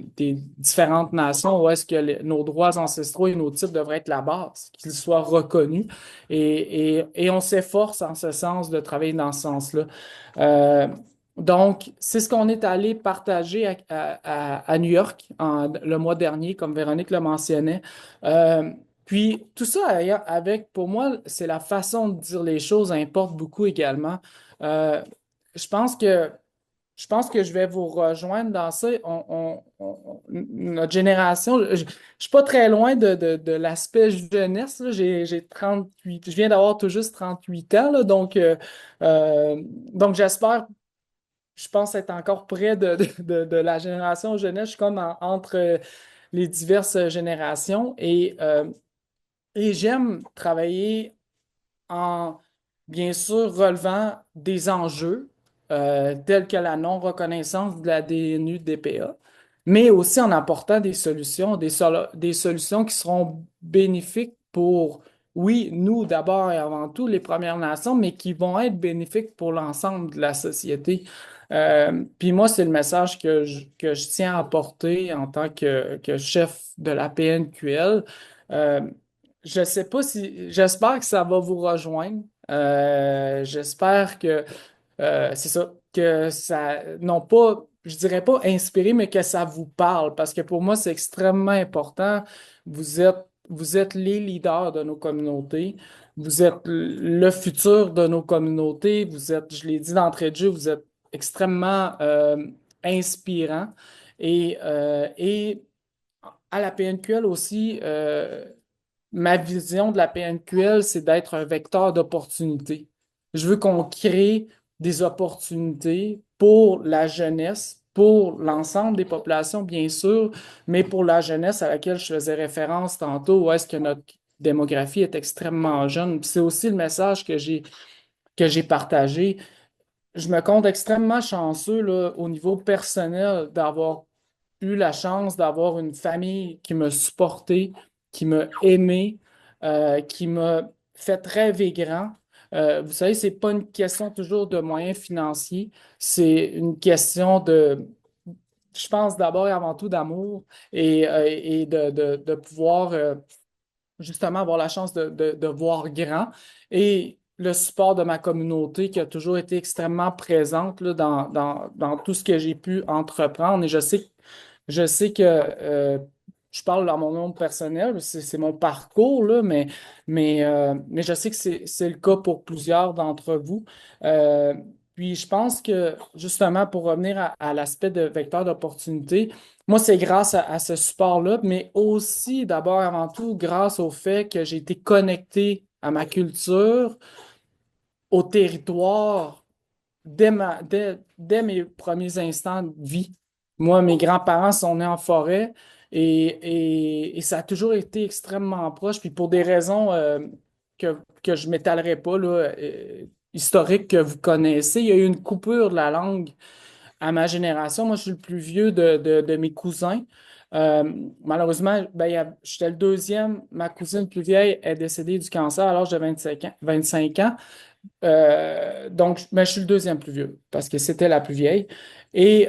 différentes nations où est-ce que nos droits ancestraux et nos titres devraient être la base, qu'ils soient reconnus. Et on s'efforce en ce sens de travailler dans ce sens-là. Euh, donc, c'est ce qu'on est allé partager à New York le mois dernier, comme Véronique le mentionnait. Puis, tout ça avec, pour moi, c'est la façon de dire les choses importe beaucoup également. Euh, je pense que je pense que je vais vous rejoindre dans ça. Notre génération, je ne suis pas très loin de l'aspect jeunesse, là. J'ai 38, je viens d'avoir tout juste 38 ans, là, donc j'espère, je pense être encore près de la génération jeunesse. Je suis comme entre les diverses générations et j'aime travailler en, bien sûr, relevant des enjeux tels que la non-reconnaissance de la DNU-DPA, mais aussi en apportant des solutions, des solutions qui seront bénéfiques pour, oui, nous d'abord et avant tout, les Premières Nations, mais qui vont être bénéfiques pour l'ensemble de la société. Puis moi, c'est le message que je tiens à apporter en tant que chef de la PNQL. Euh, je sais pas si, j'espère que ça va vous rejoindre. J'espère que c'est ça, que ça, non pas, je dirais pas inspiré, mais que ça vous parle, parce que pour moi, c'est extrêmement important. Vous êtes les leaders de nos communautés. Vous êtes le futur de nos communautés. Vous êtes, je l'ai dit d'entrée de jeu, vous êtes extrêmement inspirant. Et à la PNQL aussi, ma vision de la PNQL, c'est d'être un vecteur d'opportunités. Je veux qu'on crée des opportunités pour la jeunesse, pour l'ensemble des populations, bien sûr, mais pour la jeunesse à laquelle je faisais référence tantôt, où est-ce que notre démographie est extrêmement jeune. Puis c'est aussi le message que j'ai partagé. Je me compte extrêmement chanceux là, au niveau personnel d'avoir eu la chance d'avoir une famille qui m'a supporté, qui m'a aimé, qui m'a fait rêver grand. Vous savez, c'est pas une question toujours de moyens financiers, c'est une question je pense d'abord et avant tout d'amour et de pouvoir justement avoir la chance de voir grand et le support de ma communauté qui a toujours été extrêmement présente là, dans tout ce que j'ai pu entreprendre. Et je sais que je parle dans mon nom personnel, c'est mon parcours, là, mais je sais que c'est le cas pour plusieurs d'entre vous. Euh, Puis je pense que justement, pour revenir à l'aspect de vecteur d'opportunité, moi, c'est grâce à ce support-là, mais aussi d'abord avant tout grâce au fait que j'ai été connecté à ma culture, au territoire dès mes premiers instants de vie. Moi, mes grands-parents sont nés en forêt et ça a toujours été extrêmement proche. Puis pour des raisons que je ne m'étalerai pas, là, historiques que vous connaissez, il y a eu une coupure de la langue à ma génération. Moi, je suis le plus vieux de mes cousins. Euh, Malheureusement, ben, j'étais le deuxième. Ma cousine plus vieille est décédée du cancer à l'âge de 25 ans. 25 ans. Donc, ben, je suis le deuxième plus vieux parce que c'était la plus vieille. Et,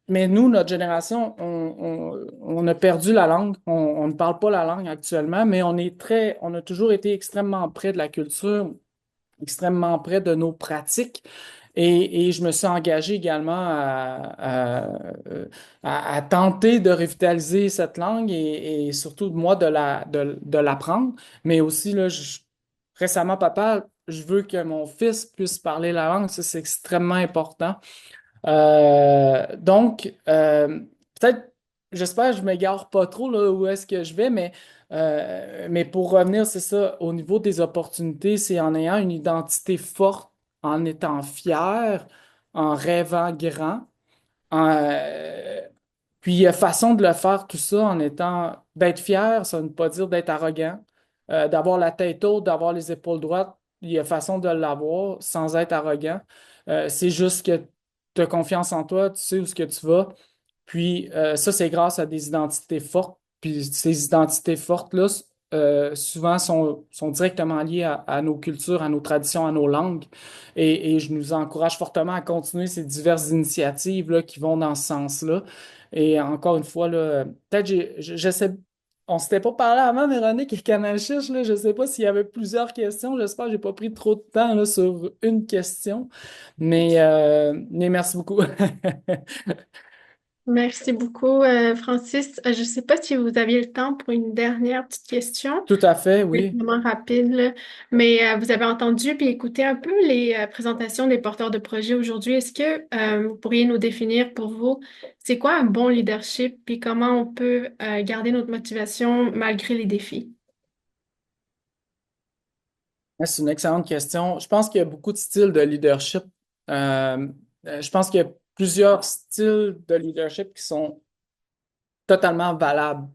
mais nous, notre génération, on a perdu la langue. On ne parle pas la langue actuellement, mais on a toujours été extrêmement près de la culture, extrêmement près de nos pratiques. Et je me suis engagé également à tenter de revitaliser cette langue et surtout, moi, de l'apprendre. Mais aussi, là, récemment, papa, je veux que mon fils puisse parler la langue. Ça, c'est extrêmement important. Donc, peut-être, j'espère que je ne m'égare pas trop là, où est-ce que je vais, mais pour revenir, c'est ça, au niveau des opportunités, c'est en ayant une identité forte, en étant fier, en rêvant grand, en, puis il y a façon de le faire tout ça en étant d'être fier, ça ne veut pas dire d'être arrogant, d'avoir la tête haute, d'avoir les épaules droites. Il y a façon de l'avoir sans être arrogant. C'est juste que tu as confiance en toi, tu sais où ce que tu vas. Puis ça, c'est grâce à des identités fortes. Puis ces identités fortes-là, souvent sont directement liées à nos cultures, à nos traditions, à nos langues. Et je nous encourage fortement à continuer ces diverses initiatives là, qui vont dans ce sens-là. Et encore une fois, là, peut-être je sais, on s'était pas parlé avant, Véronique et Canal Chiche, là, je sais pas s'il y avait plusieurs questions. J'espère que j'ai pas pris trop de temps là, sur une question. Mais merci beaucoup. Merci beaucoup, Francis. Je ne sais pas si vous aviez le temps pour une dernière petite question. Tout à fait, C'est oui. vraiment rapide, là. Mais vous avez entendu puis écouté un peu les présentations des porteurs de projets aujourd'hui. Est-ce que vous pourriez nous définir pour vous, c'est quoi un bon leadership puis comment on peut garder notre motivation malgré les défis? C'est une excellente question. Je pense qu'il y a beaucoup de styles de leadership. Euh, je pense qu'il y a plusieurs styles de leadership qui sont totalement valables.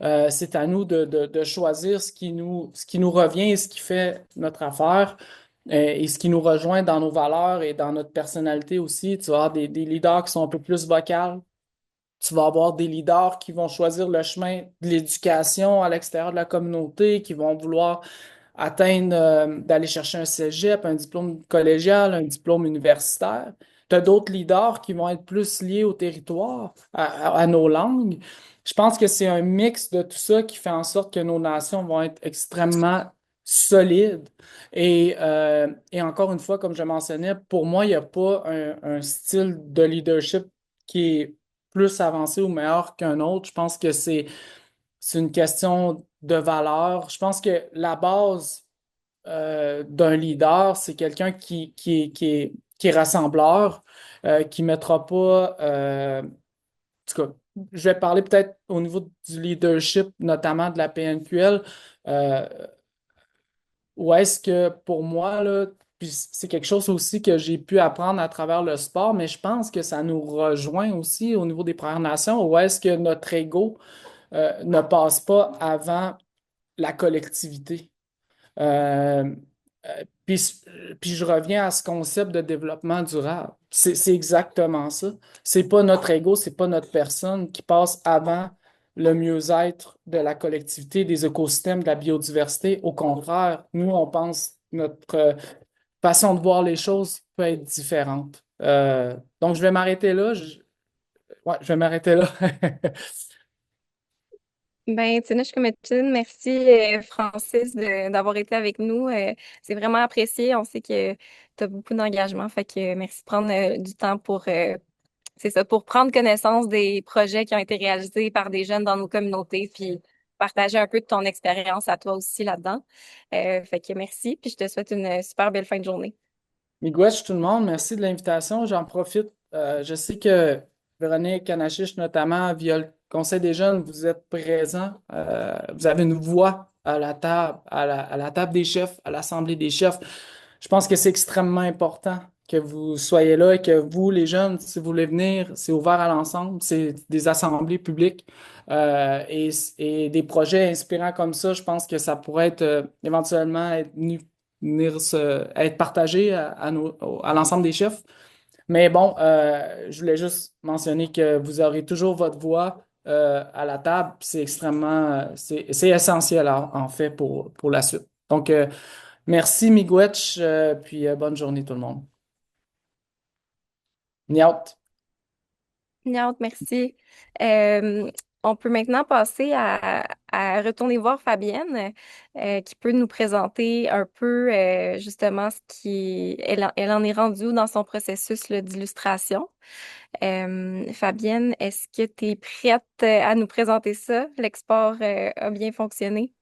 C'est à nous de choisir ce qui nous revient et ce qui fait notre affaire et ce qui nous rejoint dans nos valeurs et dans notre personnalité aussi. Tu vas avoir des leaders qui sont un peu plus vocaux. Tu vas avoir des leaders qui vont choisir le chemin de l'éducation à l'extérieur de la communauté, qui vont vouloir atteindre d'aller chercher un cégep, un diplôme collégial, un diplôme universitaire. Tu as d'autres leaders qui vont être plus liés au territoire, à nos langues. Je pense que c'est un mix de tout ça qui fait en sorte que nos nations vont être extrêmement solides. Et encore une fois, comme je mentionnais, pour moi, il n'y a pas un style de leadership qui est plus avancé ou meilleur qu'un autre. Je pense que c'est une question de valeur. Je pense que la base d'un leader, c'est quelqu'un qui est rassembleur, qui ne mettra pas. En tout cas, je vais parler peut-être au niveau du leadership, notamment de la PNQL. euh, Où est-ce que pour moi, là, puis c'est quelque chose aussi que j'ai pu apprendre à travers le sport, mais je pense que ça nous rejoint aussi au niveau des Premières Nations, où est-ce que notre ego ne passe pas avant la collectivité. Euh, puis je reviens à ce concept de développement durable. C'est exactement ça. C'est pas notre ego, c'est pas notre personne qui passe avant le mieux-être de la collectivité, des écosystèmes, de la biodiversité. Au contraire, nous, on pense notre façon de voir les choses peut être différente. Donc, je vais m'arrêter là. Ouais, je vais m'arrêter là. Ben, Tina, comme Etienne, merci Francis d'avoir été avec nous. C'est vraiment apprécié. On sait que tu as beaucoup d'engagement. Fait que merci de prendre du temps pour c'est ça, pour prendre connaissance des projets qui ont été réalisés par des jeunes dans nos communautés, puis partager un peu de ton expérience à toi aussi là-dedans. Fait que merci, puis je te souhaite une super belle fin de journée. Miigwech, tout le monde, merci de l'invitation. J'en profite. Je sais que Véronique Kanachiche, notamment via le Conseil des jeunes, vous êtes présents. Vous avez une voix à la table, à la table des chefs, à l'Assemblée des chefs. Je pense que c'est extrêmement important que vous soyez là et que vous, les jeunes, si vous voulez venir, c'est ouvert à l'ensemble, c'est des assemblées publiques et des projets inspirants comme ça, je pense que ça pourrait être éventuellement venir être partagé à l'ensemble des chefs. Mais bon, je voulais juste mentionner que vous aurez toujours votre voix à la table. C'est extrêmement, c'est essentiel en fait pour la suite. Donc, merci Miigwech, puis bonne journée tout le monde. Niaut. Bien, merci. Euh, on peut maintenant passer à retourner voir Fabienne, qui peut nous présenter un peu justement elle en est rendue où dans son processus là, d'illustration. Fabienne, est-ce que tu es prête à nous présenter ça? L'export a bien fonctionné?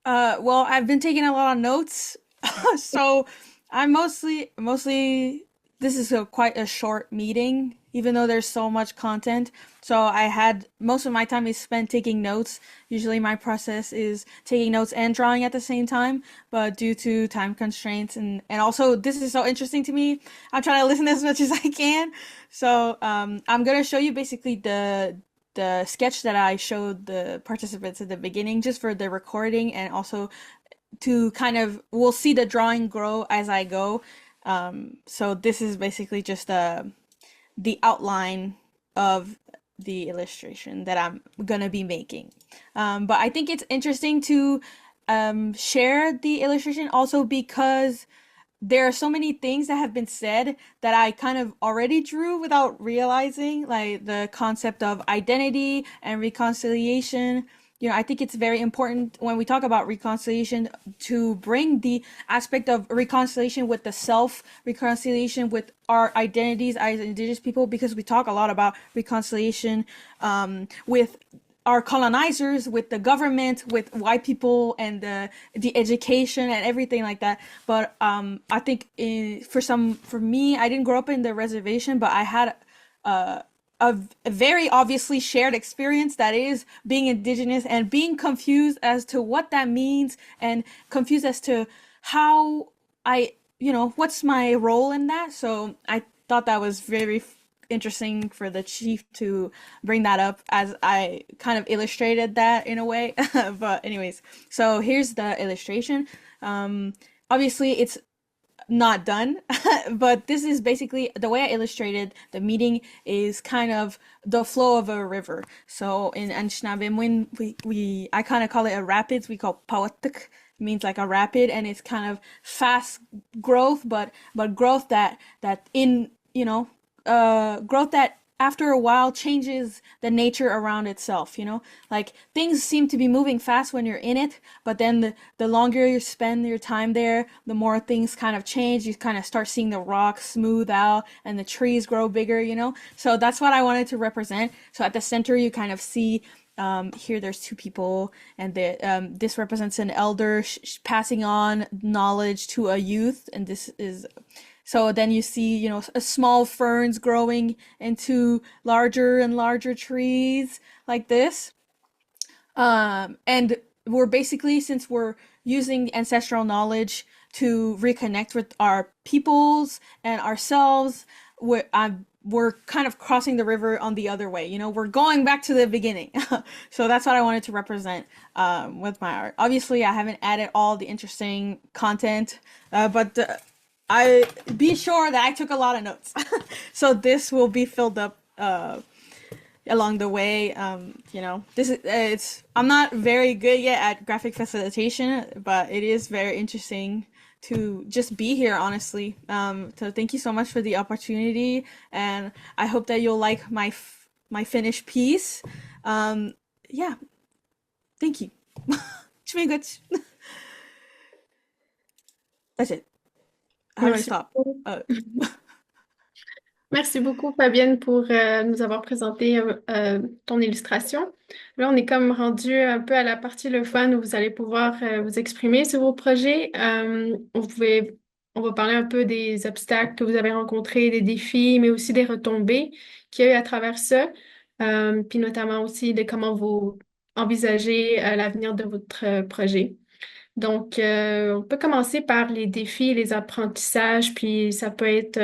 Well, I've been taking a lot of notes, so I'm mostly this is quite a short meeting, even though there's so much content. So I had most of my time is spent taking notes. Usually my process is taking notes and drawing at the same time, but due to time constraints and also this is so interesting to me, I'm trying to listen as much as I can. So I'm gonna show you basically the sketch that I showed the participants at the beginning just for the recording and also to kind of we'll see the drawing grow as I go. So this is basically just the outline of the illustration that I'm gonna be making. But I think it's interesting to share the illustration also because there are so many things that have been said that I kind of already drew without realizing, like the concept of identity and reconciliation. I think it's very important when we talk about reconciliation to bring the aspect of reconciliation with the self, reconciliation with our identities as Indigenous people, because we talk a lot about reconciliation with our colonizers, with the government, with white people, and the education and everything like that. But I think for me, I didn't grow up in the reservation, but I had uh, a very obviously shared experience that is being Indigenous and being confused as to what that means and confused as to how what's my role in that. So I thought that was very interesting for the chief to bring that up as I kind of illustrated that in a way. But anyways, so here's the illustration. Obviously it's not done, but this is basically the way I illustrated the meeting is kind of the flow of a river. So in Anishinaabe, when I kind of call it a rapids, we call pawatuk, means like a rapid, and it's kind of fast growth, but growth that in growth that after a while changes the nature around itself, like things seem to be moving fast when you're in it, but then the longer you spend your time there, the more things kind of change. You kind of start seeing the rocks smooth out and the trees grow bigger, so that's what I wanted to represent. So at the center you kind of see here there's two people, and this represents an elder passing on knowledge to a youth, and this is so then you see, small ferns growing into larger and larger trees like this. And we're basically, since we're using ancestral knowledge to reconnect with our peoples and ourselves, we're kind of crossing the river on the other way. We're going back to the beginning. So that's what I wanted to represent with my art. Obviously, I haven't added all the interesting content, but I be sure that I took a lot of notes. So this will be filled up along the way. This is I'm not very good yet at graphic facilitation, but it is very interesting to just be here, honestly. So thank you so much for the opportunity, and I hope that you'll like my finished piece. Yeah, thank you. Chmigoch. That's it. How do I Merci stop? beaucoup. Merci beaucoup, Fabienne, pour nous avoir présenté ton illustration. Là, on est comme rendu un peu à la partie le fun où vous allez pouvoir vous exprimer sur vos projets. On va parler un peu des obstacles que vous avez rencontrés, des défis, mais aussi des retombées qu'il y a eu à travers ça. Puis notamment aussi de comment vous envisagez l'avenir de votre projet. Donc, on peut commencer par les défis, les apprentissages, puis ça peut être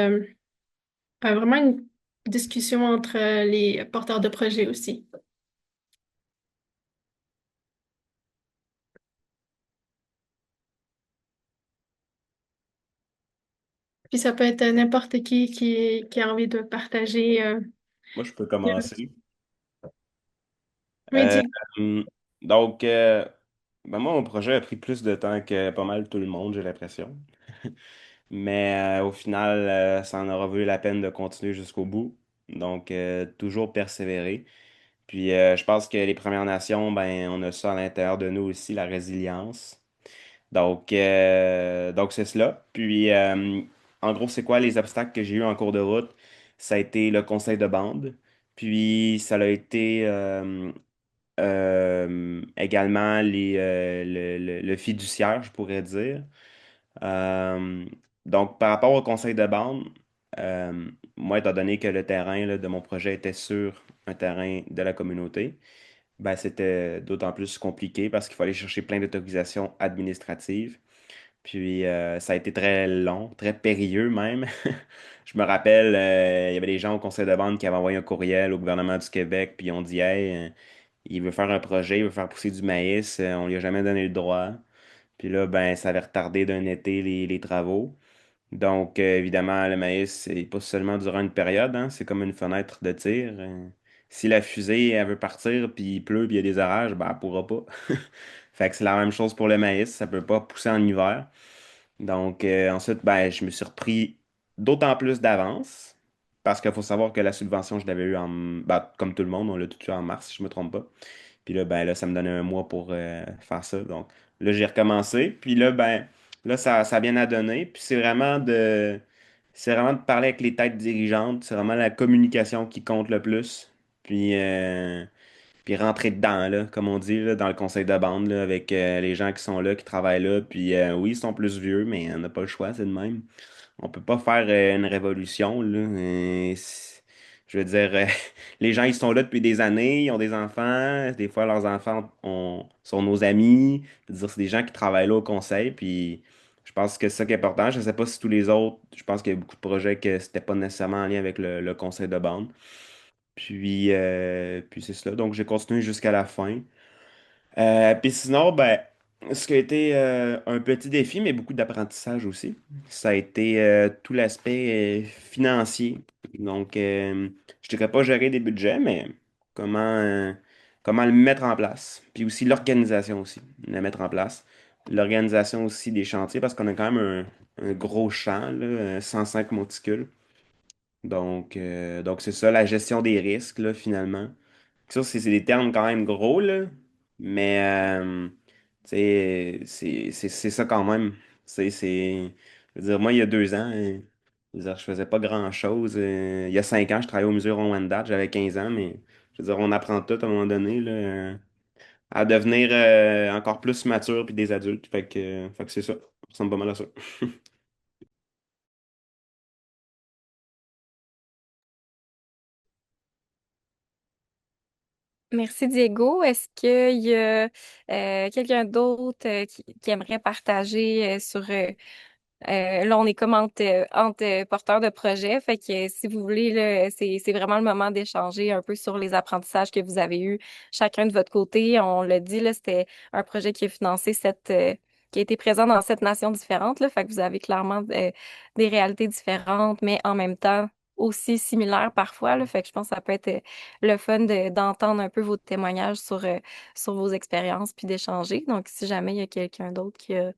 vraiment une discussion entre les porteurs de projets aussi. Puis ça peut être n'importe qui a envie de partager. Moi, je peux commencer. Oui, Euh, dis. hum, donc, ben moi, mon projet a pris plus de temps que pas mal tout le monde, j'ai l'impression. Mais au final, ça en aura valu la peine de continuer jusqu'au bout. Donc, toujours persévérer. Puis, je pense que les Premières Nations, ben, on a ça à l'intérieur de nous aussi, la résilience. Donc c'est cela. Puis, en gros, c'est quoi les obstacles que j'ai eu en cours de route? Ça a été le conseil de bande. Puis, ça a été également le fiduciaire, je pourrais dire. Euh, donc, par rapport au conseil de bande, moi, étant donné que le terrain là, de mon projet était sur un terrain de la communauté, ben, c'était d'autant plus compliqué parce qu'il fallait chercher plein d'autorisations administratives. Puis ça a été très long, très périlleux même. Je me rappelle, il y avait des gens au conseil de bande qui avaient envoyé un courriel au gouvernement du Québec, puis ils ont dit, Hey, il veut faire un projet, il veut faire pousser du maïs, on lui a jamais donné le droit. Puis là, ben, ça avait retardé d'un été les travaux. Donc, évidemment, le maïs, c'est pas seulement durant une période, hein, c'est comme une fenêtre de tir. Si la fusée, elle veut partir, puis il pleut, puis il y a des orages, ben, elle pourra pas. Fait que c'est la même chose pour le maïs, ça peut pas pousser en hiver. Donc, ensuite, ben, je me suis repris d'autant plus d'avance, parce qu'il faut savoir que la subvention, je l'avais eu ben, comme tout le monde, on l'a tout eu en mars, si je me trompe pas. Puis là, ben là, ça me donnait un mois pour faire ça. Donc là, j'ai recommencé. Puis là, ben, là, ça a bien à donner. Puis c'est vraiment de parler avec les têtes dirigeantes. C'est vraiment la communication qui compte le plus. Puis, puis rentrer dedans, là, comme on dit, là, dans le conseil de bande, là, avec les gens qui sont là, qui travaillent là. Puis oui, ils sont plus vieux, mais on n'a pas le choix, c'est de même. On peut pas faire une révolution, là. Je veux dire, les gens, ils sont là depuis des années, ils ont des enfants. Des fois, leurs enfants sont nos amis. Je veux dire, c'est des gens qui travaillent là au conseil. Puis, je pense que c'est ça qui est important. Je ne sais pas si tous les autres, je pense qu'il y a beaucoup de projets que c'était pas nécessairement en lien avec le conseil de bande. Puis c'est cela. Donc, j'ai continué jusqu'à la fin. Puis sinon, ben, ce qui a été un petit défi, mais beaucoup d'apprentissage aussi, ça a été tout l'aspect financier. Donc, je dirais pas gérer des budgets, mais comment, euh, comment le mettre en place. Puis aussi l'organisation aussi, le mettre en place. L'organisation aussi des chantiers, parce qu'on a quand même un gros champ, là, 105 monticules. Donc c'est ça, la gestion des risques, là, finalement. Ça, c'est des termes quand même gros, là. Mais, tu sais, c'est ça quand même. Je veux dire, moi, il y a 2 ans, je veux dire, je faisais pas grand-chose. Il y a 5 ans, je travaillais au musée Rwanda, j'avais 15 ans, mais je veux dire, on apprend tout à un moment donné, là, à devenir encore plus mature puis des adultes. Fait que c'est ça. Ça ressemble pas mal à ça. Merci Diego. Est-ce qu'il y a quelqu'un d'autre qui aimerait partager là, on est comme entre porteurs de projets. Fait que si vous voulez, là, c'est vraiment le moment d'échanger un peu sur les apprentissages que vous avez eus chacun de votre côté. On l'a dit, là, c'était un projet qui a financé qui a été présent dans 7 nations différentes, là. Fait que vous avez clairement des réalités différentes, mais en même temps aussi similaires parfois, là. Fait que je pense que ça peut être le fun d'entendre un peu vos témoignages sur vos expériences puis d'échanger. Donc, si jamais il y a quelqu'un d'autre qui a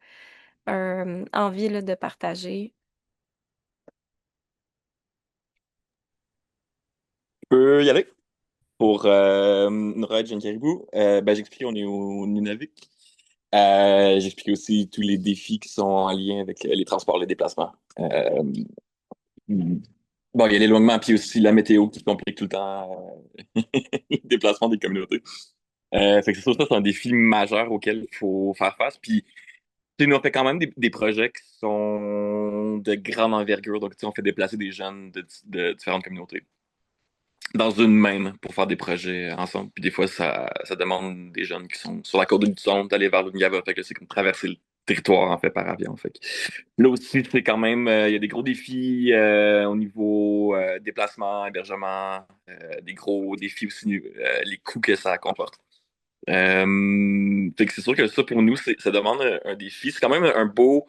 envie là, de partager. Je peux y aller. Pour Nora et Jean Caribou, ben, j'expliquais on est au Nunavik. J'expliquais aussi tous les défis qui sont en lien avec les transports, les déplacements. Bon, il y a l'éloignement, puis aussi la météo qui complique tout le temps le déplacement des communautés. Fait que c'est sûr, ça, c'est un défi majeur auquel il faut faire face. Puis, tu sais, nous, on fait quand même des projets qui sont de grande envergure. Donc, tu sais, on fait déplacer des jeunes de différentes communautés. dans une même pour faire des projets ensemble. Puis des fois, ça demande des jeunes qui sont sur la côte du Son d'aller vers l'Uniava. Fait que c'est comme traverser le territoire en fait par avion. Fait que là aussi, c'est quand même, il y a des gros défis au niveau déplacement, hébergement, des gros défis aussi, les coûts que ça comporte. Fait que c'est sûr que ça, pour nous, ça demande un défi. C'est quand même un beau,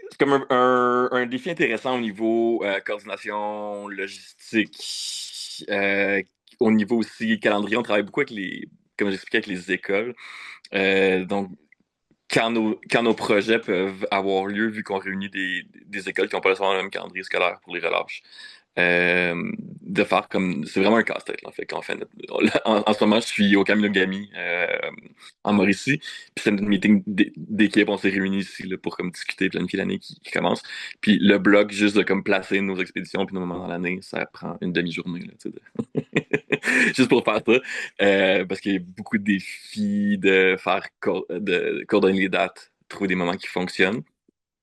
c'est comme un défi intéressant au niveau coordination, logistique, au niveau aussi calendrier. On travaille beaucoup avec comme j'expliquais, avec les écoles. Donc, quand nos projets peuvent avoir lieu, vu qu'on réunit des écoles qui n'ont pas nécessairement le même calendrier scolaire pour les relâches, de faire comme c'est vraiment un casse-tête là. Fait qu'en fait en ce moment je suis au Kamilogami en Mauricie puis c'est notre meeting d'équipe, on s'est réunis ici là, pour comme discuter planifier l'année qui commence puis le bloc juste de comme placer nos expéditions puis nos moments dans l'année ça prend une demi-journée là, tu sais, juste pour faire ça parce qu'il y a beaucoup de défis de faire de coordonner les dates, trouver des moments qui fonctionnent.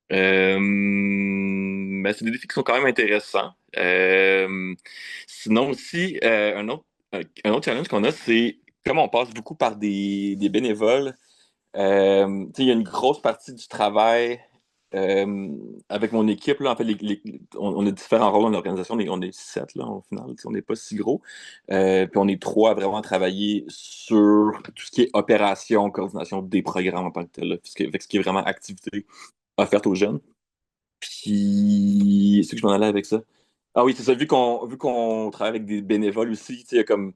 Mais c'est des défis qui sont quand même intéressants. Sinon aussi, un autre challenge qu'on a, c'est comme on passe beaucoup par des bénévoles, tu sais, il y a une grosse partie du travail avec mon équipe. Là, en fait, on a différents rôles dans l'organisation. On est 7 là, au final. Tu sais, on n'est pas si gros. Puis on est trois à vraiment travailler sur tout ce qui est opération, coordination des programmes en tant que tel. Là, ce qui est vraiment activité offerte aux jeunes. Puis, c'est que je m'en allais avec ça. Ah oui, c'est ça. Vu qu'on travaille avec des bénévoles aussi, tu sais, il y a comme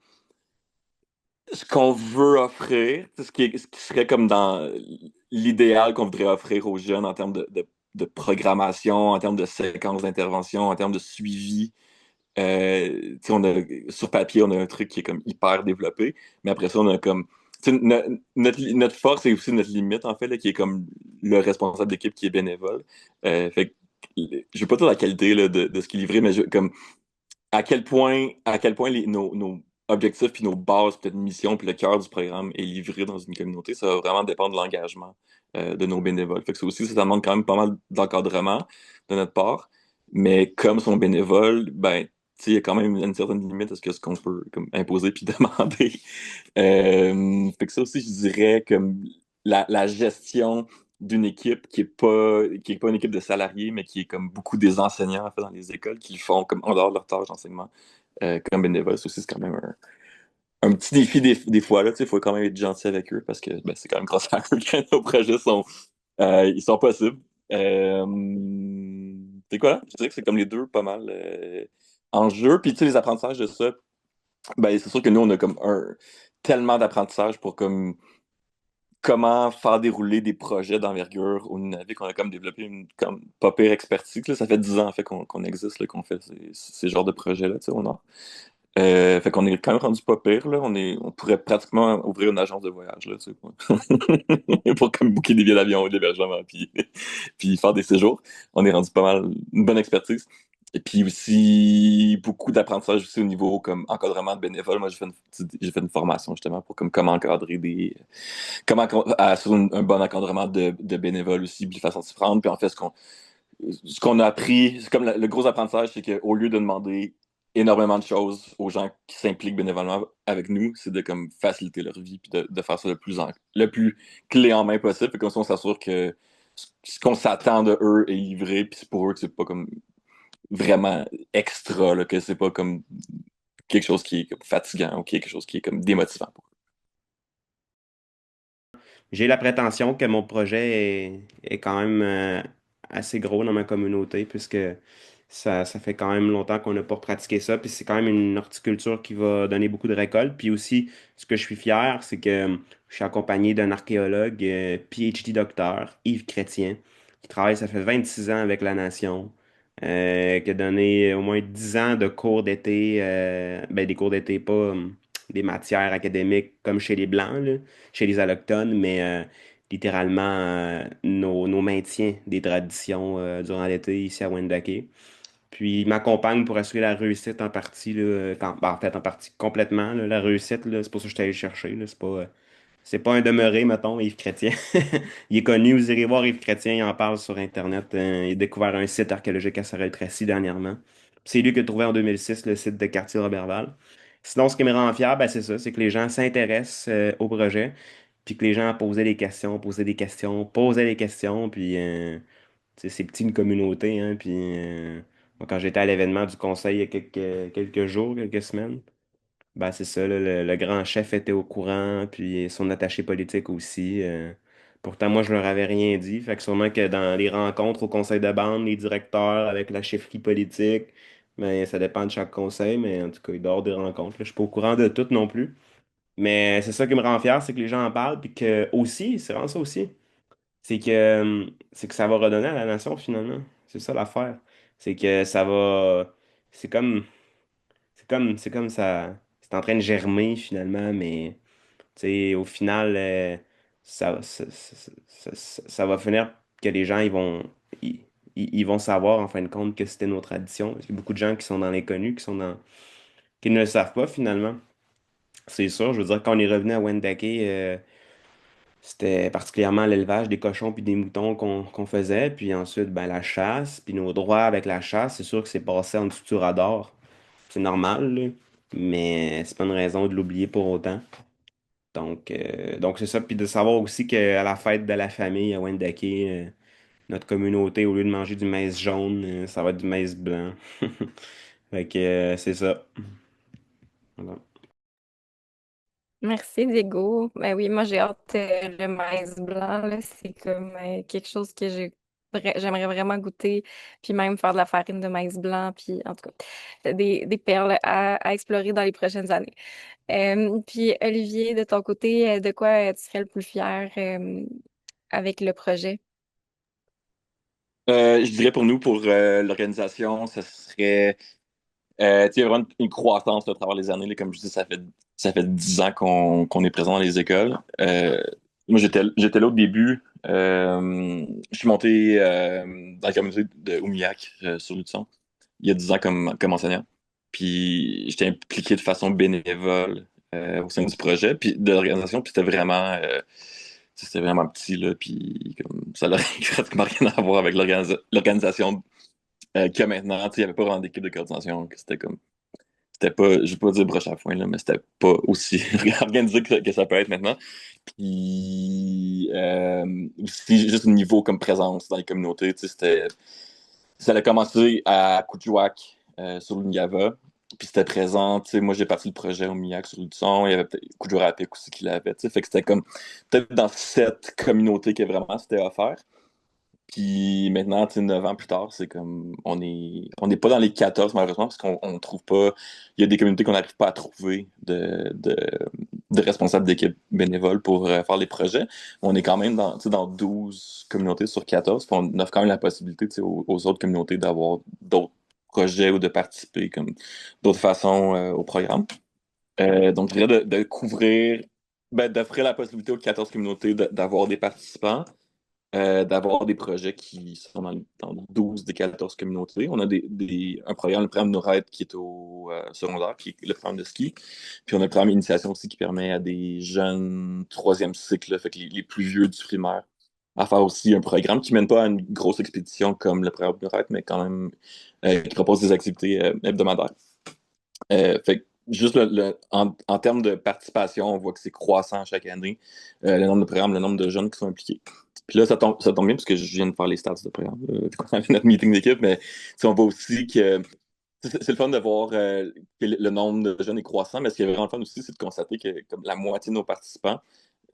ce qu'on veut offrir, tu sais, ce qui serait comme dans l'idéal qu'on voudrait offrir aux jeunes en termes de programmation, en termes de séquences d'intervention, en termes de suivi. Tu sais, sur papier, on a un truc qui est comme hyper développé, mais après ça, on a comme. Tu sais, notre force et aussi notre limite, en fait, là, qui est comme le responsable d'équipe qui est bénévole. Fait que, je veux pas dire la qualité là, de ce qui est livré, mais comme à quel point nos objectifs puis nos bases, peut-être missions, puis le cœur du programme est livré dans une communauté, ça va vraiment dépendre de l'engagement de nos bénévoles. Fait que ça demande quand même pas mal d'encadrement de notre part. Mais comme son bénévole, ben, tu sais, il y a quand même une certaine limite à ce qu'on peut comme, imposer puis demander. Fait que ça aussi, je dirais comme la gestion d'une équipe qui est pas une équipe de salariés, mais qui est comme beaucoup des enseignants en fait, dans les écoles qui le font comme en dehors de leur tâche d'enseignement comme bénévoles. Ça aussi, c'est quand même un petit défi des fois. Là, il faut quand même être gentil avec eux parce que ben, c'est quand même grâce à eux que nos projets ils sont possibles. C'est quoi? Je dirais que c'est comme les deux pas mal en jeu. Puis tu sais, les apprentissages de ça, ben, c'est sûr que nous, on a comme tellement d'apprentissage pour comme comment faire dérouler des projets d'envergure au Nunavik. On a comme développé une comme pas pire expertise. Là. Ça fait 10 ans en fait qu'on existe, là, qu'on fait ces genres de projets-là, tu sais, au Nord. Fait qu'on est quand même rendu pas pire, là. On pourrait pratiquement ouvrir une agence de voyage, là, tu sais, quoi. Pour comme booker des billets d'avion, de l'hébergement, puis faire des séjours. On est rendu pas mal, une bonne expertise. Et puis aussi, beaucoup d'apprentissage aussi au niveau comme encadrement de bénévoles. Moi, j'ai fait une formation justement pour comme comment encadrer assurer un bon encadrement de bénévoles aussi, puis de façon de s'y prendre. Puis en fait, ce qu'on a appris, c'est comme le gros apprentissage, c'est qu'au lieu de demander énormément de choses aux gens qui s'impliquent bénévolement avec nous, c'est de comme faciliter leur vie puis de faire ça le plus clé en main possible. Puis comme ça, on s'assure que ce qu'on s'attend de eux est livré, puis c'est pour eux que c'est pas comme vraiment extra, là, que c'est pas comme quelque chose qui est comme fatigant ou quelque chose qui est comme démotivant. J'ai la prétention que mon projet est quand même assez gros dans ma communauté, puisque ça fait quand même longtemps qu'on n'a pas pratiqué ça, puis c'est quand même une horticulture qui va donner beaucoup de récoltes. Puis aussi, ce que je suis fier, c'est que je suis accompagné d'un archéologue, PhD docteur, Yves Chrétien, qui travaille, ça fait 26 ans avec la Nation, qui a donné au moins 10 ans de cours d'été, ben des cours d'été, pas des matières académiques comme chez les Blancs, là, chez les Allochtones, mais littéralement nos maintiens des traditions durant l'été ici à Wendake. Puis il m'accompagne pour assurer la réussite en partie, là, ben, en fait en partie complètement, là, la réussite, là, c'est pour ça que je suis allé le chercher. Là, c'est pas un demeuré, mettons, Yves Chrétien. Il est connu, vous irez voir Yves Chrétien, il en parle sur Internet. Il a découvert un site archéologique à Sorel-Tracy dernièrement. C'est lui qui a trouvé en 2006 le site de quartier Roberval. Sinon, ce qui me rend fier, ben, c'est ça, c'est que les gens s'intéressent au projet, puis que les gens posaient des questions, posaient des questions, puis tu sais, c'est petit une communauté, hein, puis moi, quand j'étais à l'événement du conseil il y a quelques jours, quelques semaines, ben, c'est ça, là, le grand chef était au courant, puis son attaché politique aussi. Pourtant, moi, je leur avais rien dit. Fait que sûrement que dans les rencontres au conseil de bande, les directeurs avec la chefferie politique, ben, ça dépend de chaque conseil, mais en tout cas, il dort des rencontres. Là, je suis pas au courant de tout non plus. Mais c'est ça qui me rend fier, c'est que les gens en parlent, puis que aussi, c'est vraiment ça aussi, c'est que ça va redonner à la nation finalement. C'est ça l'affaire. C'est que ça va. C'est comme. C'est comme ça. C'est en train de germer finalement, mais tu sais, au final, ça va finir que les gens ils vont savoir en fin de compte que c'était nos traditions. Parce qu'il y a beaucoup de gens qui sont dans l'inconnu, qui ne le savent pas finalement. C'est sûr, je veux dire, quand on est revenu à Wendake, c'était particulièrement l'élevage des cochons puis des moutons qu'on faisait. Puis ensuite, ben, la chasse, puis nos droits avec la chasse, c'est sûr que c'est passé en dessous du radar. C'est normal, là, mais c'est pas une raison de l'oublier pour autant. Donc c'est ça. Puis de savoir aussi qu'à la fête de la famille à Wendake, notre communauté, au lieu de manger du maïs jaune, ça va être du maïs blanc. Fait que c'est ça. Voilà. Merci, Diego. Ben oui, moi, j'ai hâte le maïs blanc, là. C'est comme quelque chose que j'aimerais vraiment goûter, puis même faire de la farine de maïs blanc, puis en tout cas, c'est des perles à explorer dans les prochaines années. Puis Olivier, de ton côté, de quoi tu serais le plus fier avec le projet? Je dirais pour nous, pour l'organisation, ça serait tu sais, vraiment une croissance là, à travers les années. Là, comme je dis, ça fait 10 ans qu'on est présent dans les écoles. Moi, j'étais là au début. Je suis monté dans la communauté de Oumiac sur Lutzon il y a 10 ans comme enseignant. Puis j'étais impliqué de façon bénévole au sein du projet, puis de l'organisation. Puis c'était vraiment petit, là, puis comme, ça n'aurait pratiquement rien à voir avec l'organisation qu'il y a maintenant. Tu sais, il n'y avait pas vraiment d'équipe de coordination. C'était pas, je vais pas dire broche à foin, là, mais c'était pas aussi organisé que ça peut être maintenant. Puis aussi, juste au niveau comme présence dans les communautés, tu sais, ça a commencé à Kuujjuaq, sur l'Uniava. Puis c'était présent, tu sais, moi j'ai parti le projet au MIAC sur Luçon, il y avait peut-être Kuujjuaq aussi qui l'avait, tu sais, fait que c'était comme peut-être dans cette communauté que vraiment c'était offert. Puis maintenant, tu sais, 9 ans plus tard, c'est comme on n'est pas dans les 14 malheureusement parce qu'on trouve pas. Il y a des communautés qu'on n'arrive pas à trouver de responsables d'équipe bénévoles pour faire les projets. On est quand même tu sais, dans 12 communautés sur 14. Puis on offre quand même la possibilité, tu sais, aux autres communautés d'avoir d'autres projets ou de participer comme d'autres façons au programme. Donc, je dirais de couvrir, ben, d'offrir la possibilité aux 14 communautés d'avoir des participants, d'avoir des projets qui sont dans 12 des 14 communautés. On a un programme, le programme Nourette qui est au secondaire, qui est le programme de ski. Puis on a le programme Initiation aussi qui permet à des jeunes troisième cycle, là, fait que les plus vieux du primaire, à faire aussi un programme qui ne mène pas à une grosse expédition comme le programme Nourette, mais quand même qui propose des activités hebdomadaires. Fait que juste en termes de participation, on voit que c'est croissant chaque année, le nombre de programmes, le nombre de jeunes qui sont impliqués. Puis là, ça tombe bien parce que je viens de faire les stats de programme, on avait notre meeting d'équipe, mais on voit aussi que c'est le fun de voir que le nombre de jeunes est croissant, mais ce qui est vraiment le fun aussi, c'est de constater que comme la moitié de nos participants,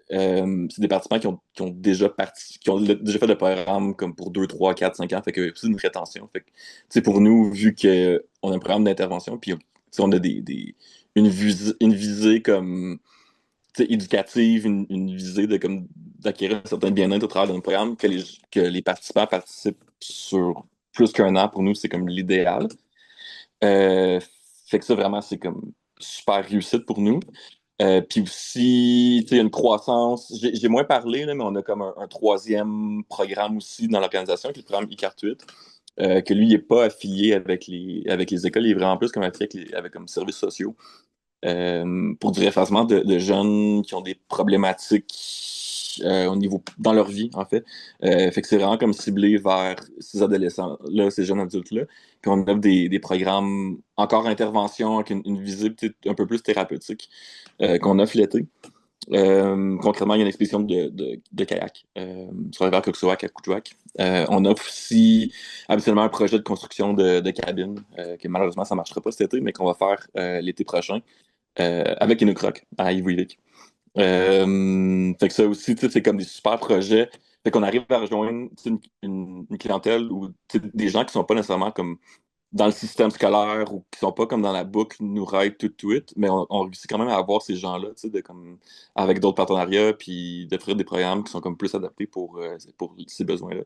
c'est des participants qui ont déjà fait le programme comme pour 2, 3, 4, 5 ans, fait que c'est une rétention. Fait que, tu sais, pour nous, vu qu'on a un programme d'intervention, puis tu sais, on a une visée comme tu sais, éducative, une visée d'acquérir un certain bien-être au travers de notre programme, que les participants participent sur plus qu'un an, pour nous, c'est comme l'idéal. Euh, Fait que ça, vraiment, c'est comme super réussite pour nous. Puis aussi, tu sais, il y a une croissance. J'ai moins parlé, là, mais on a comme un troisième programme aussi dans l'organisation, qui est le programme ICART8, que lui, il n'est pas affilié avec les écoles, il est vraiment plus comme affilié avec comme services sociaux, pour du référencement de jeunes qui ont des problématiques au niveau dans leur vie, en fait. Fait que c'est vraiment comme ciblé vers ces adolescents-là, ces jeunes adultes-là. Puis on offre des programmes encore intervention avec une visée peut-être un peu plus thérapeutique qu'on offre l'été. Concrètement, il y a une expédition de kayak sur le vers Coxoac à Coudjouac. On offre aussi habituellement un projet de construction de cabines, que malheureusement ça ne marchera pas cet été, mais qu'on va faire l'été prochain avec Inukroc à Ivouivik. Fait que ça aussi, tu sais, c'est comme des super projets. Fait qu'on arrive à rejoindre tu sais, une clientèle ou tu sais, des gens qui sont pas nécessairement comme dans le système scolaire ou qui sont pas comme dans la boucle nous ride tout de suite, mais on réussit quand même à avoir ces gens-là, tu sais, de, comme, avec d'autres partenariats, puis d'offrir des programmes qui sont comme plus adaptés pour ces besoins-là.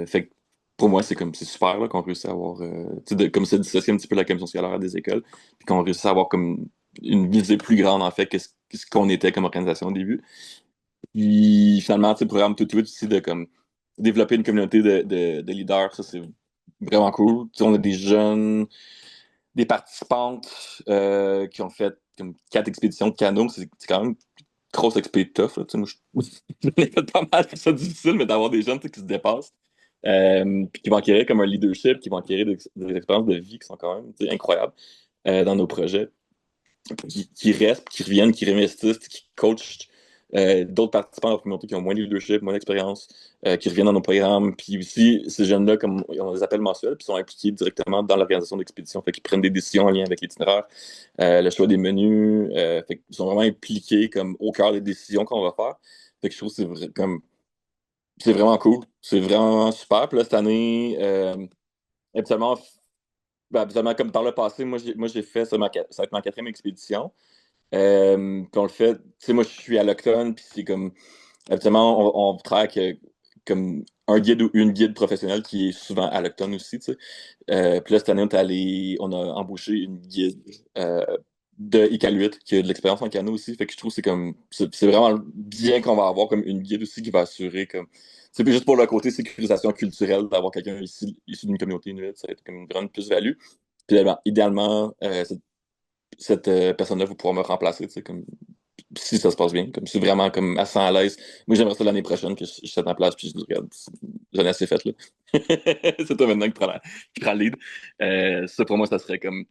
Fait que pour moi, c'est comme c'est super là, qu'on réussit à avoir, tu sais, comme ça dissocier un petit peu la commission scolaire des écoles, puis qu'on réussit à avoir comme une visée plus grande en fait que ce qu'on était comme organisation au début. Puis finalement, tu sais, le programme tout de suite aussi de comme développer une communauté de leaders, ça c'est vraiment cool. Tu sais, on a des jeunes, des participantes qui ont fait comme 4 expéditions de canot. C'est quand même une grosse expé tough. Là. Tu sais, moi, j'en ai fait pas mal, c'est ça difficile, mais d'avoir des jeunes tu sais, qui se dépassent. Puis qui vont acquérir comme un leadership, qui vont acquérir des expériences de vie qui sont quand même tu sais, incroyables dans nos projets qui restent, qui reviennent, qui réinvestissent, qui coachent d'autres participants de la communauté qui ont moins de leadership, moins d'expérience, qui reviennent dans nos programmes. Puis aussi, ces jeunes-là, comme on les appelle mensuels, puis sont impliqués directement dans l'organisation d'expéditions, fait qu'ils prennent des décisions en lien avec l'itinéraire, le choix des menus, fait qu'ils sont vraiment impliqués comme au cœur des décisions qu'on va faire. Fait que je trouve que comme c'est vraiment cool. C'est vraiment super. Puis là, cette année, habituellement, habituellement, comme par le passé, moi j'ai fait ça va être ma 4e expédition. Puis on le fait, tu sais, moi je suis à l'Octone, puis c'est comme, habituellement, on travaille avec comme un guide ou une guide professionnelle qui est souvent à l'Octone aussi, tu sais. Puis là, cette année, on a embauché une guide de Iqaluit qui a de l'expérience en canot aussi, fait que je trouve que c'est vraiment bien qu'on va avoir comme une guide aussi qui va assurer comme, c'est plus juste pour le côté sécurisation culturelle d'avoir quelqu'un ici, issu d'une communauté inuit, ça va être comme une grande plus-value. Puis idéalement, cette personne-là va pouvoir me remplacer, tu sais, comme si ça se passe bien, comme si vraiment comme à 100 à l'aise. Moi, j'aimerais ça l'année prochaine que je sois en place puis je dis, regarde, j'en ai assez fait, là. C'est toi maintenant qui prend le lead. Ça, pour moi, ça serait comme.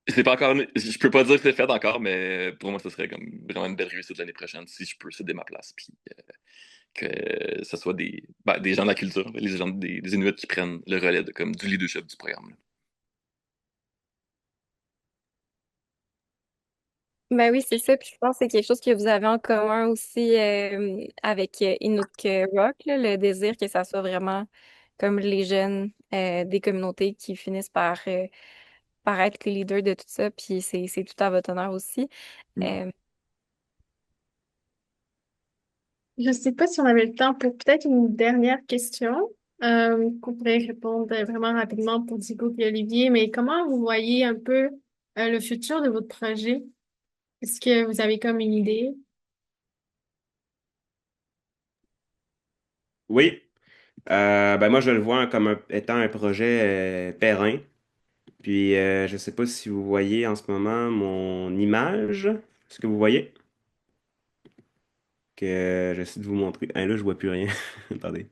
C'est pas encore. Je peux pas dire que c'est fait encore, mais pour moi, ça serait comme vraiment une belle réussite l'année prochaine si je peux céder ma place. Puis que ce soit des gens de la culture, les gens des Inuits qui prennent le relais comme, du leadership du programme. Là. Ben oui, c'est ça. Puis je pense que c'est quelque chose que vous avez en commun aussi avec Inuk Rock, là, le désir que ça soit vraiment comme les jeunes des communautés qui finissent par être les leaders de tout ça. Puis c'est tout à votre honneur aussi. Mm. Euh, Je ne sais pas si on avait le temps pour peut-être une dernière question qu'on pourrait répondre vraiment rapidement pour Diego et Olivier, mais comment vous voyez un peu le futur de votre projet? Est-ce que vous avez comme une idée? Oui. Ben moi, je le vois comme étant un projet périn. Puis, je ne sais pas si vous voyez en ce moment mon image. Est-ce que vous voyez? Que j'essaie de vous montrer. Ah, là, je vois plus rien. Attendez.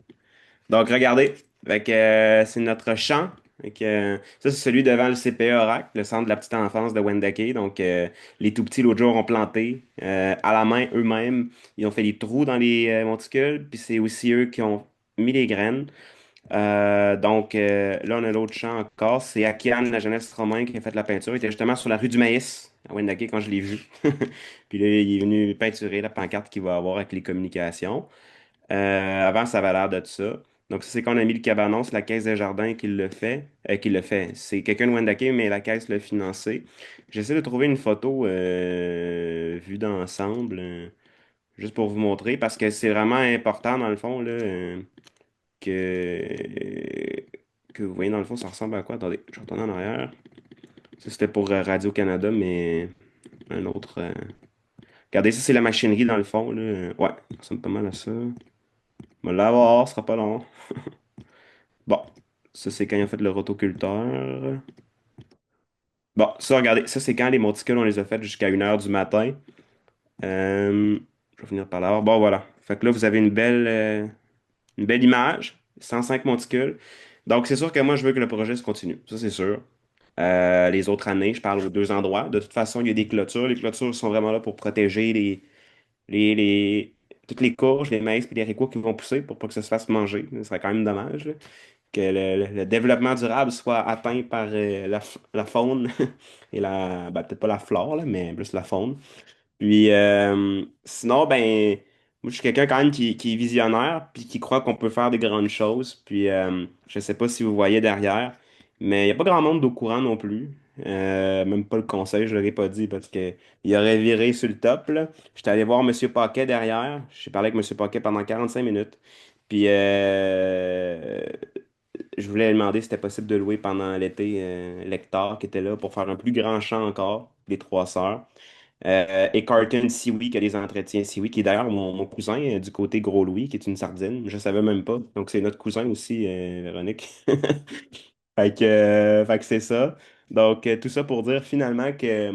Donc, regardez. Fait que, c'est notre champ. Fait que, ça, c'est celui devant le CPE Orac, le centre de la petite enfance de Wendake. Donc, les tout petits, l'autre jour, ont planté à la main eux-mêmes. Ils ont fait des trous dans les monticules. Puis, c'est aussi eux qui ont mis les graines. Donc, là, on a l'autre champ encore. C'est Akian, la jeunesse romaine, qui a fait la peinture. Il était justement sur la rue du Maïs, à Wendake, quand je l'ai vu. Puis là, il est venu peinturer la pancarte qu'il va avoir avec les communications. Avant, ça avait l'air de ça. Donc, ça, c'est quand on a mis le cabanon, c'est la caisse de jardin qui le fait. Qui le fait. C'est quelqu'un de Wendake, mais la caisse l'a financé. J'essaie de trouver une photo vue d'ensemble, juste pour vous montrer, parce que c'est vraiment important, dans le fond, là, que vous voyez, dans le fond, ça ressemble à quoi? Attendez, je retourne en arrière. Ça, c'était pour Radio-Canada, mais un autre. Regardez, ça, c'est la machinerie, dans le fond, là. Ouais, ça ressemble pas mal à ça. On va l'avoir, ce sera pas long. Bon, ça c'est quand ils ont fait le rotoculteur. Bon, ça, regardez, ça c'est quand les monticules, on les a fait jusqu'à 1 h du matin. Je vais finir par là. Bon, voilà. Fait que là, vous avez une belle image, 105 monticules. Donc, c'est sûr que moi, je veux que le projet se continue. Ça, c'est sûr. Les autres années, je parle aux deux endroits. De toute façon, il y a des clôtures. Les clôtures sont vraiment là pour protéger toutes les courges, les maïs et les haricots qui vont pousser pour pas que ça se fasse manger. Ce serait quand même dommage là, que le développement durable soit atteint par la faune et peut-être pas la flore, là, mais plus la faune. Puis sinon, ben, moi je suis quelqu'un quand même qui est visionnaire, puis qui croit qu'on peut faire des grandes choses. Puis je sais pas si vous voyez derrière, mais il n'y a pas grand monde au courant non plus. Même pas le conseil, je ne l'aurais pas dit parce que il aurait viré sur le top, là. J'étais allé voir M. Paquet derrière. J'ai parlé avec M. Paquet pendant 45 minutes. Puis je voulais lui demander si c'était possible de louer pendant l'été l'hectare qui était là pour faire un plus grand champ encore, les trois sœurs. Et Carton Siwi qui a des entretiens Siwi, qui est d'ailleurs mon cousin du côté Gros Louis, qui est une sardine. Je savais même pas. Donc c'est notre cousin aussi, Véronique. Fait que c'est ça. Donc tout ça pour dire finalement que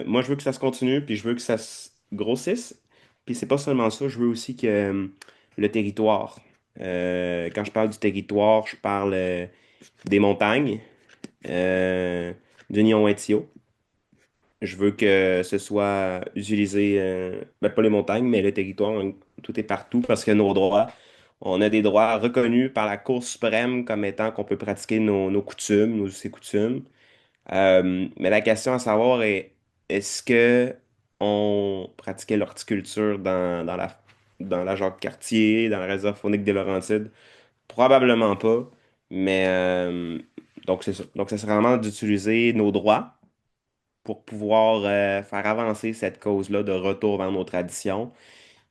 moi je veux que ça se continue, puis je veux que ça se grossisse. Puis c'est pas seulement ça, je veux aussi que le territoire. Quand je parle du territoire, je parle des montagnes, euh, du Nyon-Étio. Je veux que ce soit utilisé, pas les montagnes, mais le territoire, hein, tout est partout parce que nos droits, on a des droits reconnus par la Cour suprême comme étant qu'on peut pratiquer nos coutumes, nos us et coutumes. Mais la question à savoir est, est-ce que on pratiquait l'horticulture dans la Jacques-Cartier, dans la réserve faunique des Laurentides? Probablement pas. Mais donc c'est ça. Donc ça serait vraiment d'utiliser nos droits pour pouvoir faire avancer cette cause-là de retour vers nos traditions.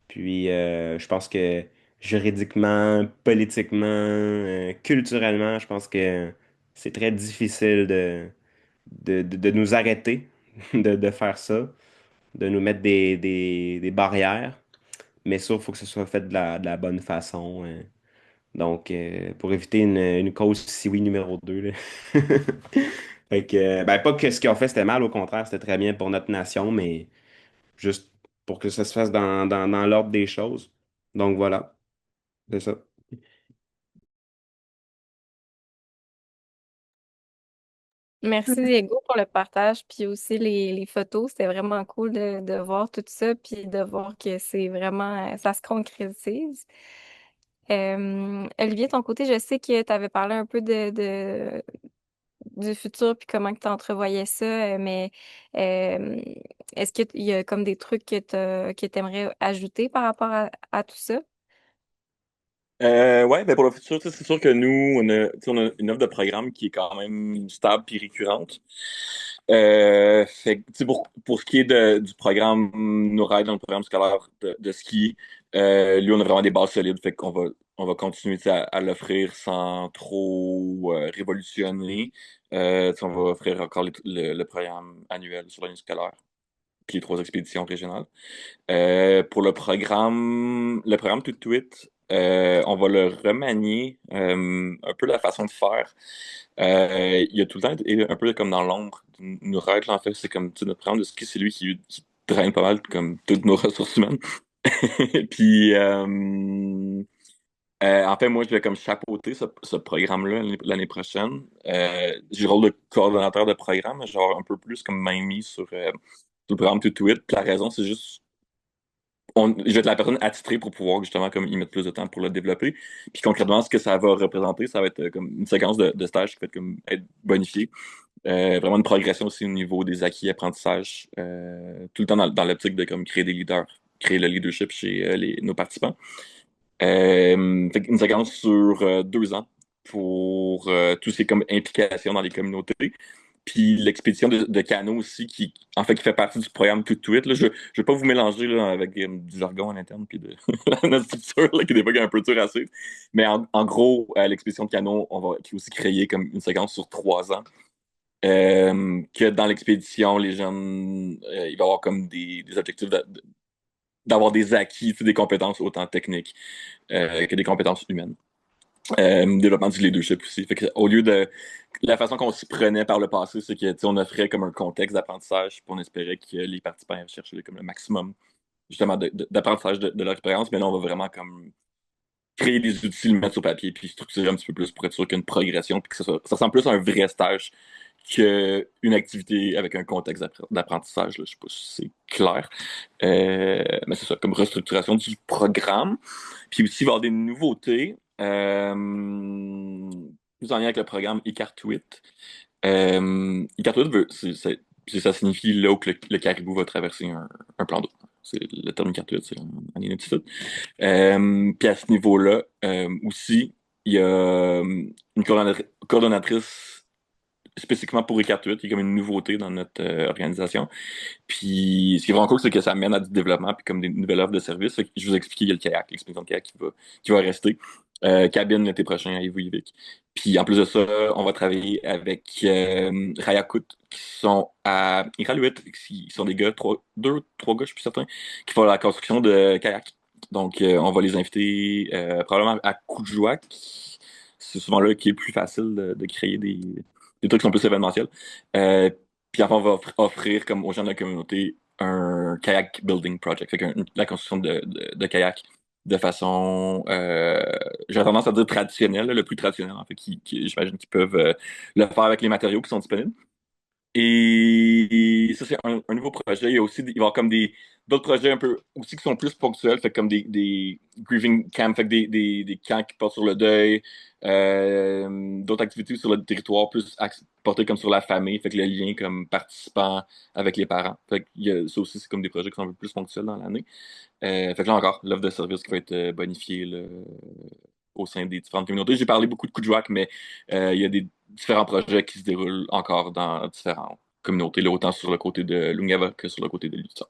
Puis je pense que juridiquement, politiquement, culturellement, je pense que c'est très difficile de nous arrêter de faire ça, de nous mettre des barrières. Mais ça, il faut que ce soit fait de la bonne façon. Donc, pour éviter une cause si oui numéro 2 là. Fait que, ben, pas que ce qu'ils ont fait c'était mal, au contraire, c'était très bien pour notre nation, mais juste pour que ça se fasse dans l'ordre des choses. Donc voilà, c'est ça. Merci Diego pour le partage, puis aussi les photos. C'était vraiment cool de voir tout ça, puis de voir que c'est vraiment, ça se concrétise. Olivier, ton côté, je sais que tu avais parlé un peu du futur, puis comment que tu entrevoyais ça, mais euh, est-ce qu'il y a comme des trucs que tu aimerais ajouter par rapport à tout ça? Ouais, ben pour le futur, tu sais, c'est sûr que nous, tu sais, on a une offre de programme qui est quand même stable puis récurrente. Fait que, tu sais, pour ce qui est du programme nous ride dans le programme scolaire de ski, lui, on a vraiment des bases solides, fait on va continuer, tu sais, à l'offrir sans trop révolutionner. Tu sais, on va offrir encore le programme annuel sur l'année scolaire, puis les trois expéditions régionales. Pour le programme Tout de Suite, on va le remanier un peu la façon de faire. Il y a tout le temps été un peu comme dans l'ombre. Nous règles, en fait, c'est comme tu sais, notre programme de ski, c'est lui qui draine pas mal comme toutes nos ressources humaines. Puis, en fait, moi, je vais comme chapeauter ce programme-là l'année prochaine. J'ai le rôle de coordonnateur de programme, mais je vais avoir un peu plus comme main mise sur le programme Tout de Suite. Puis la raison, c'est juste je vais être la personne attitrée pour pouvoir justement comme y mettre plus de temps pour le développer. Puis concrètement, ce que ça va représenter, ça va être comme une séquence de stages qui va être comme être bonifiée. Vraiment une progression aussi au niveau des acquis apprentissages. Tout le temps dans l'optique de comme créer des leaders, créer le leadership chez nos participants. Fait une séquence sur 2 ans pour tout ce qui est comme implication dans les communautés. Puis l'expédition de canot aussi, en fait, qui fait partie du programme Tout de Suite. Là. Je ne vais pas vous mélanger là, avec du jargon en interne puis de notre structure, là, qui est des fois un peu dur à suivre. Mais en gros, l'expédition de canot, qui est aussi créée comme une séquence sur 3 ans. Que dans l'expédition, les jeunes, il va y avoir comme des objectifs d'avoir des acquis, tu sais, des compétences autant techniques que des compétences humaines. Développement du leadership aussi. Fait que, au lieu de la façon qu'on s'y prenait par le passé, c'est que tu sais, on offrait comme un contexte d'apprentissage, puis on espérait que les participants cherchaient comme le maximum justement d'apprentissage de leur expérience, mais là, on va vraiment comme créer des outils, le mettre sur papier, puis structurer un petit peu plus pour être sûr qu'il y a une progression, puis que ça ressemble plus à un vrai stage qu'une activité avec un contexte d'apprentissage. Là. Je sais pas si c'est clair. Mais c'est ça, comme restructuration du programme. Puis aussi, il va y avoir des nouveautés. Plus en lien avec le programme Icartuit. Icartuit, ça signifie là où le caribou va traverser un plan d'eau. C'est le terme Icartuit, c'est en Inuktitut. Puis à ce niveau-là, aussi, il y a une coordonnatrice spécifiquement pour Icartuit, qui est comme une nouveauté dans notre organisation. Puis ce qui est vraiment cool, c'est que ça mène à du développement puis comme des nouvelles offres de services. Fait que je vous ai expliqué, il y a le kayak, l'expédition de kayak qui va rester. Cabine l'été prochain à Ivy-Yvik. Puis en plus de ça, on va travailler avec Rayakut, qui sont à Iqaluit, qui sont des gars, deux, trois gars, je suis plus certain, qui font la construction de kayak. Donc on va les inviter probablement à Coudjouac. C'est souvent là qui est le plus facile de créer des trucs qui sont plus événementiels. Puis enfin, on va offrir comme aux gens de la communauté un kayak building project, fait que la construction de kayak de façon, j'ai tendance à dire traditionnelle, là, le plus traditionnel en fait, j'imagine qu'ils peuvent le faire avec les matériaux qui sont disponibles. Et ça, c'est un nouveau projet. Il va y avoir comme d'autres projets un peu aussi qui sont plus ponctuels, fait comme des grieving camps, fait que des camps qui portent sur le deuil, d'autres activités sur le territoire plus portées comme sur la famille, fait que le lien comme participant avec les parents. Fait que ça aussi, c'est comme des projets qui sont un peu plus ponctuels dans l'année. Fait que là encore, l'offre de service qui va être bonifiée là, au sein des différentes communautés. J'ai parlé beaucoup de Kuujjuaq, mais il y a des différents projets qui se déroulent encore dans différentes communautés, là, autant sur le côté de Lungava que sur le côté de l'Utah.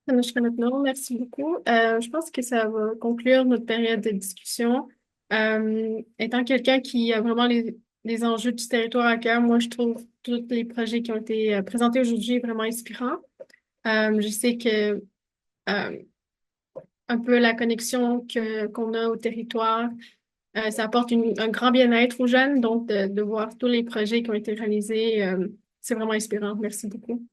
Maintenant, merci beaucoup. Je pense que ça va conclure notre période de discussion. Étant quelqu'un qui a vraiment les enjeux du territoire à cœur, moi, je trouve tous les projets qui ont été présentés aujourd'hui vraiment inspirants. Je sais que euh, un peu la connexion qu'on a au territoire, ça apporte un grand bien-être aux jeunes. Donc, de voir tous les projets qui ont été réalisés, c'est vraiment inspirant. Merci beaucoup.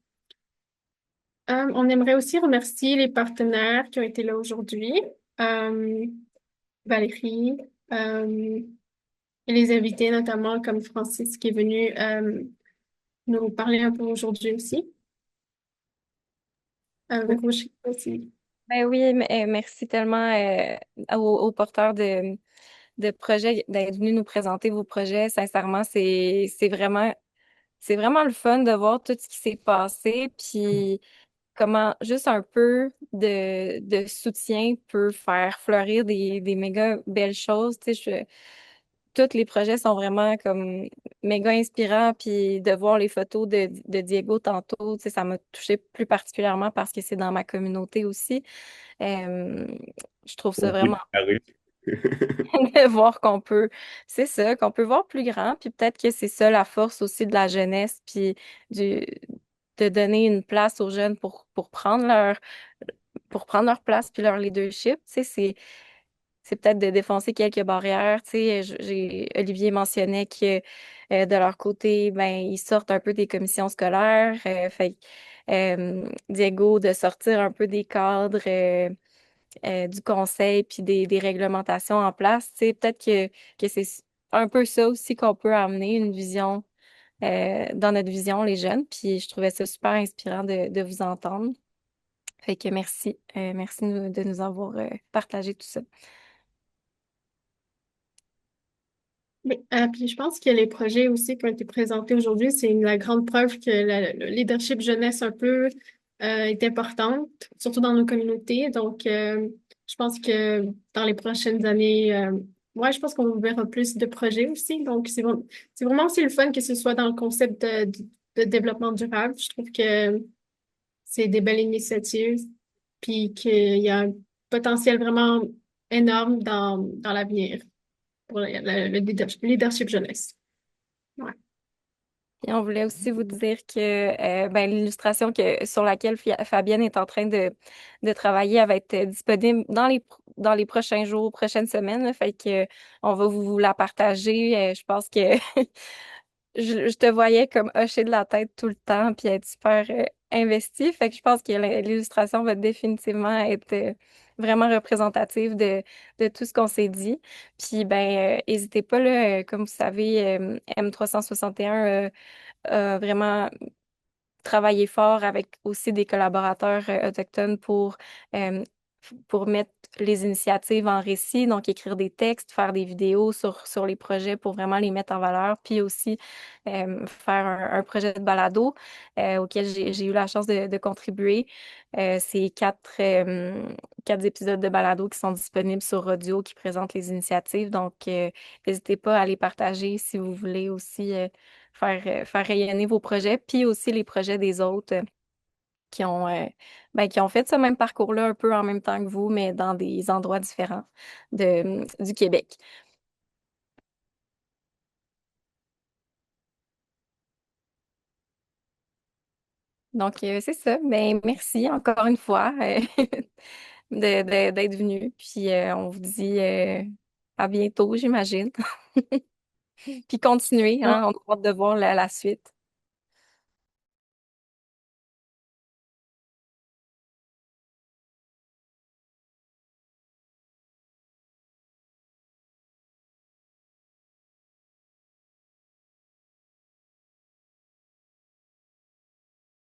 On aimerait aussi remercier les partenaires qui ont été là aujourd'hui, euh, Valérie, et les invités, notamment comme Francis qui est venu nous parler un peu aujourd'hui aussi. Avec moi, je sais pas si- Ben oui, merci tellement aux porteurs de projets d'être venus nous présenter vos projets. Sincèrement, c'est vraiment le fun de voir tout ce qui s'est passé, puis comment juste un peu de soutien peut faire fleurir des méga belles choses. Tu sais, tous les projets sont vraiment comme méga inspirants, puis de voir les photos de Diego tantôt, tu sais, ça m'a touchée plus particulièrement parce que c'est dans ma communauté aussi. Euh, je trouve ça Oui, vraiment la rue. de voir c'est ça, qu'on peut voir plus grand, puis peut-être que c'est ça la force aussi de la jeunesse, puis du, de donner une place aux jeunes pour prendre leur place puis leur leadership, tu sais, c'est peut-être de défoncer quelques barrières, tu sais, Olivier mentionnait que de leur côté, ben, ils sortent un peu des commissions scolaires, Diego de sortir un peu des cadres, du conseil puis des réglementations en place. Tu sais, peut-être que c'est un peu ça aussi qu'on peut amener, une vision dans notre vision, les jeunes. Puis je trouvais ça super inspirant de vous entendre. Fait que merci. Merci de nous avoir partagé tout ça. Oui, puis je pense que les projets aussi qui ont été présentés aujourd'hui, c'est la grande preuve que le leadership jeunesse un peu est importante, surtout dans nos communautés. Donc, je pense que dans les prochaines années, ouais, je pense qu'on verra plus de projets aussi. Donc, c'est vraiment aussi le fun que ce soit dans le concept de développement durable. Je trouve que c'est des belles initiatives, puis qu'il y a un potentiel vraiment énorme dans l'avenir pour le leadership jeunesse. Ouais. Et on voulait aussi vous dire que ben, l'illustration sur laquelle Fabienne est en train de travailler, elle va être disponible dans les prochains jours, prochaines semaines. Là. Fait que on va vous la partager. Je pense que je te voyais comme hocher de la tête tout le temps puis être super investi. Fait que je pense que l'illustration va définitivement être vraiment représentative de tout ce qu'on s'est dit. Puis ben, n'hésitez pas là, comme vous savez, M361 a vraiment travailler fort avec aussi des collaborateurs autochtones euh, pour mettre les initiatives en récit, donc écrire des textes, faire des vidéos sur les projets pour vraiment les mettre en valeur, puis aussi faire un projet de balado auquel j'ai eu la chance de contribuer. C'est quatre épisodes de balado qui sont disponibles sur audio qui présentent les initiatives, donc n'hésitez pas à les partager si vous voulez aussi faire rayonner vos projets, puis aussi les projets des autres qui ont, qui ont fait ce même parcours-là un peu en même temps que vous, mais dans des endroits différents du Québec. Donc, c'est ça. Ben, merci encore une fois d'être venu. Puis, on vous dit à bientôt, j'imagine. Puis, continuez, hein, on a hâte de voir la suite.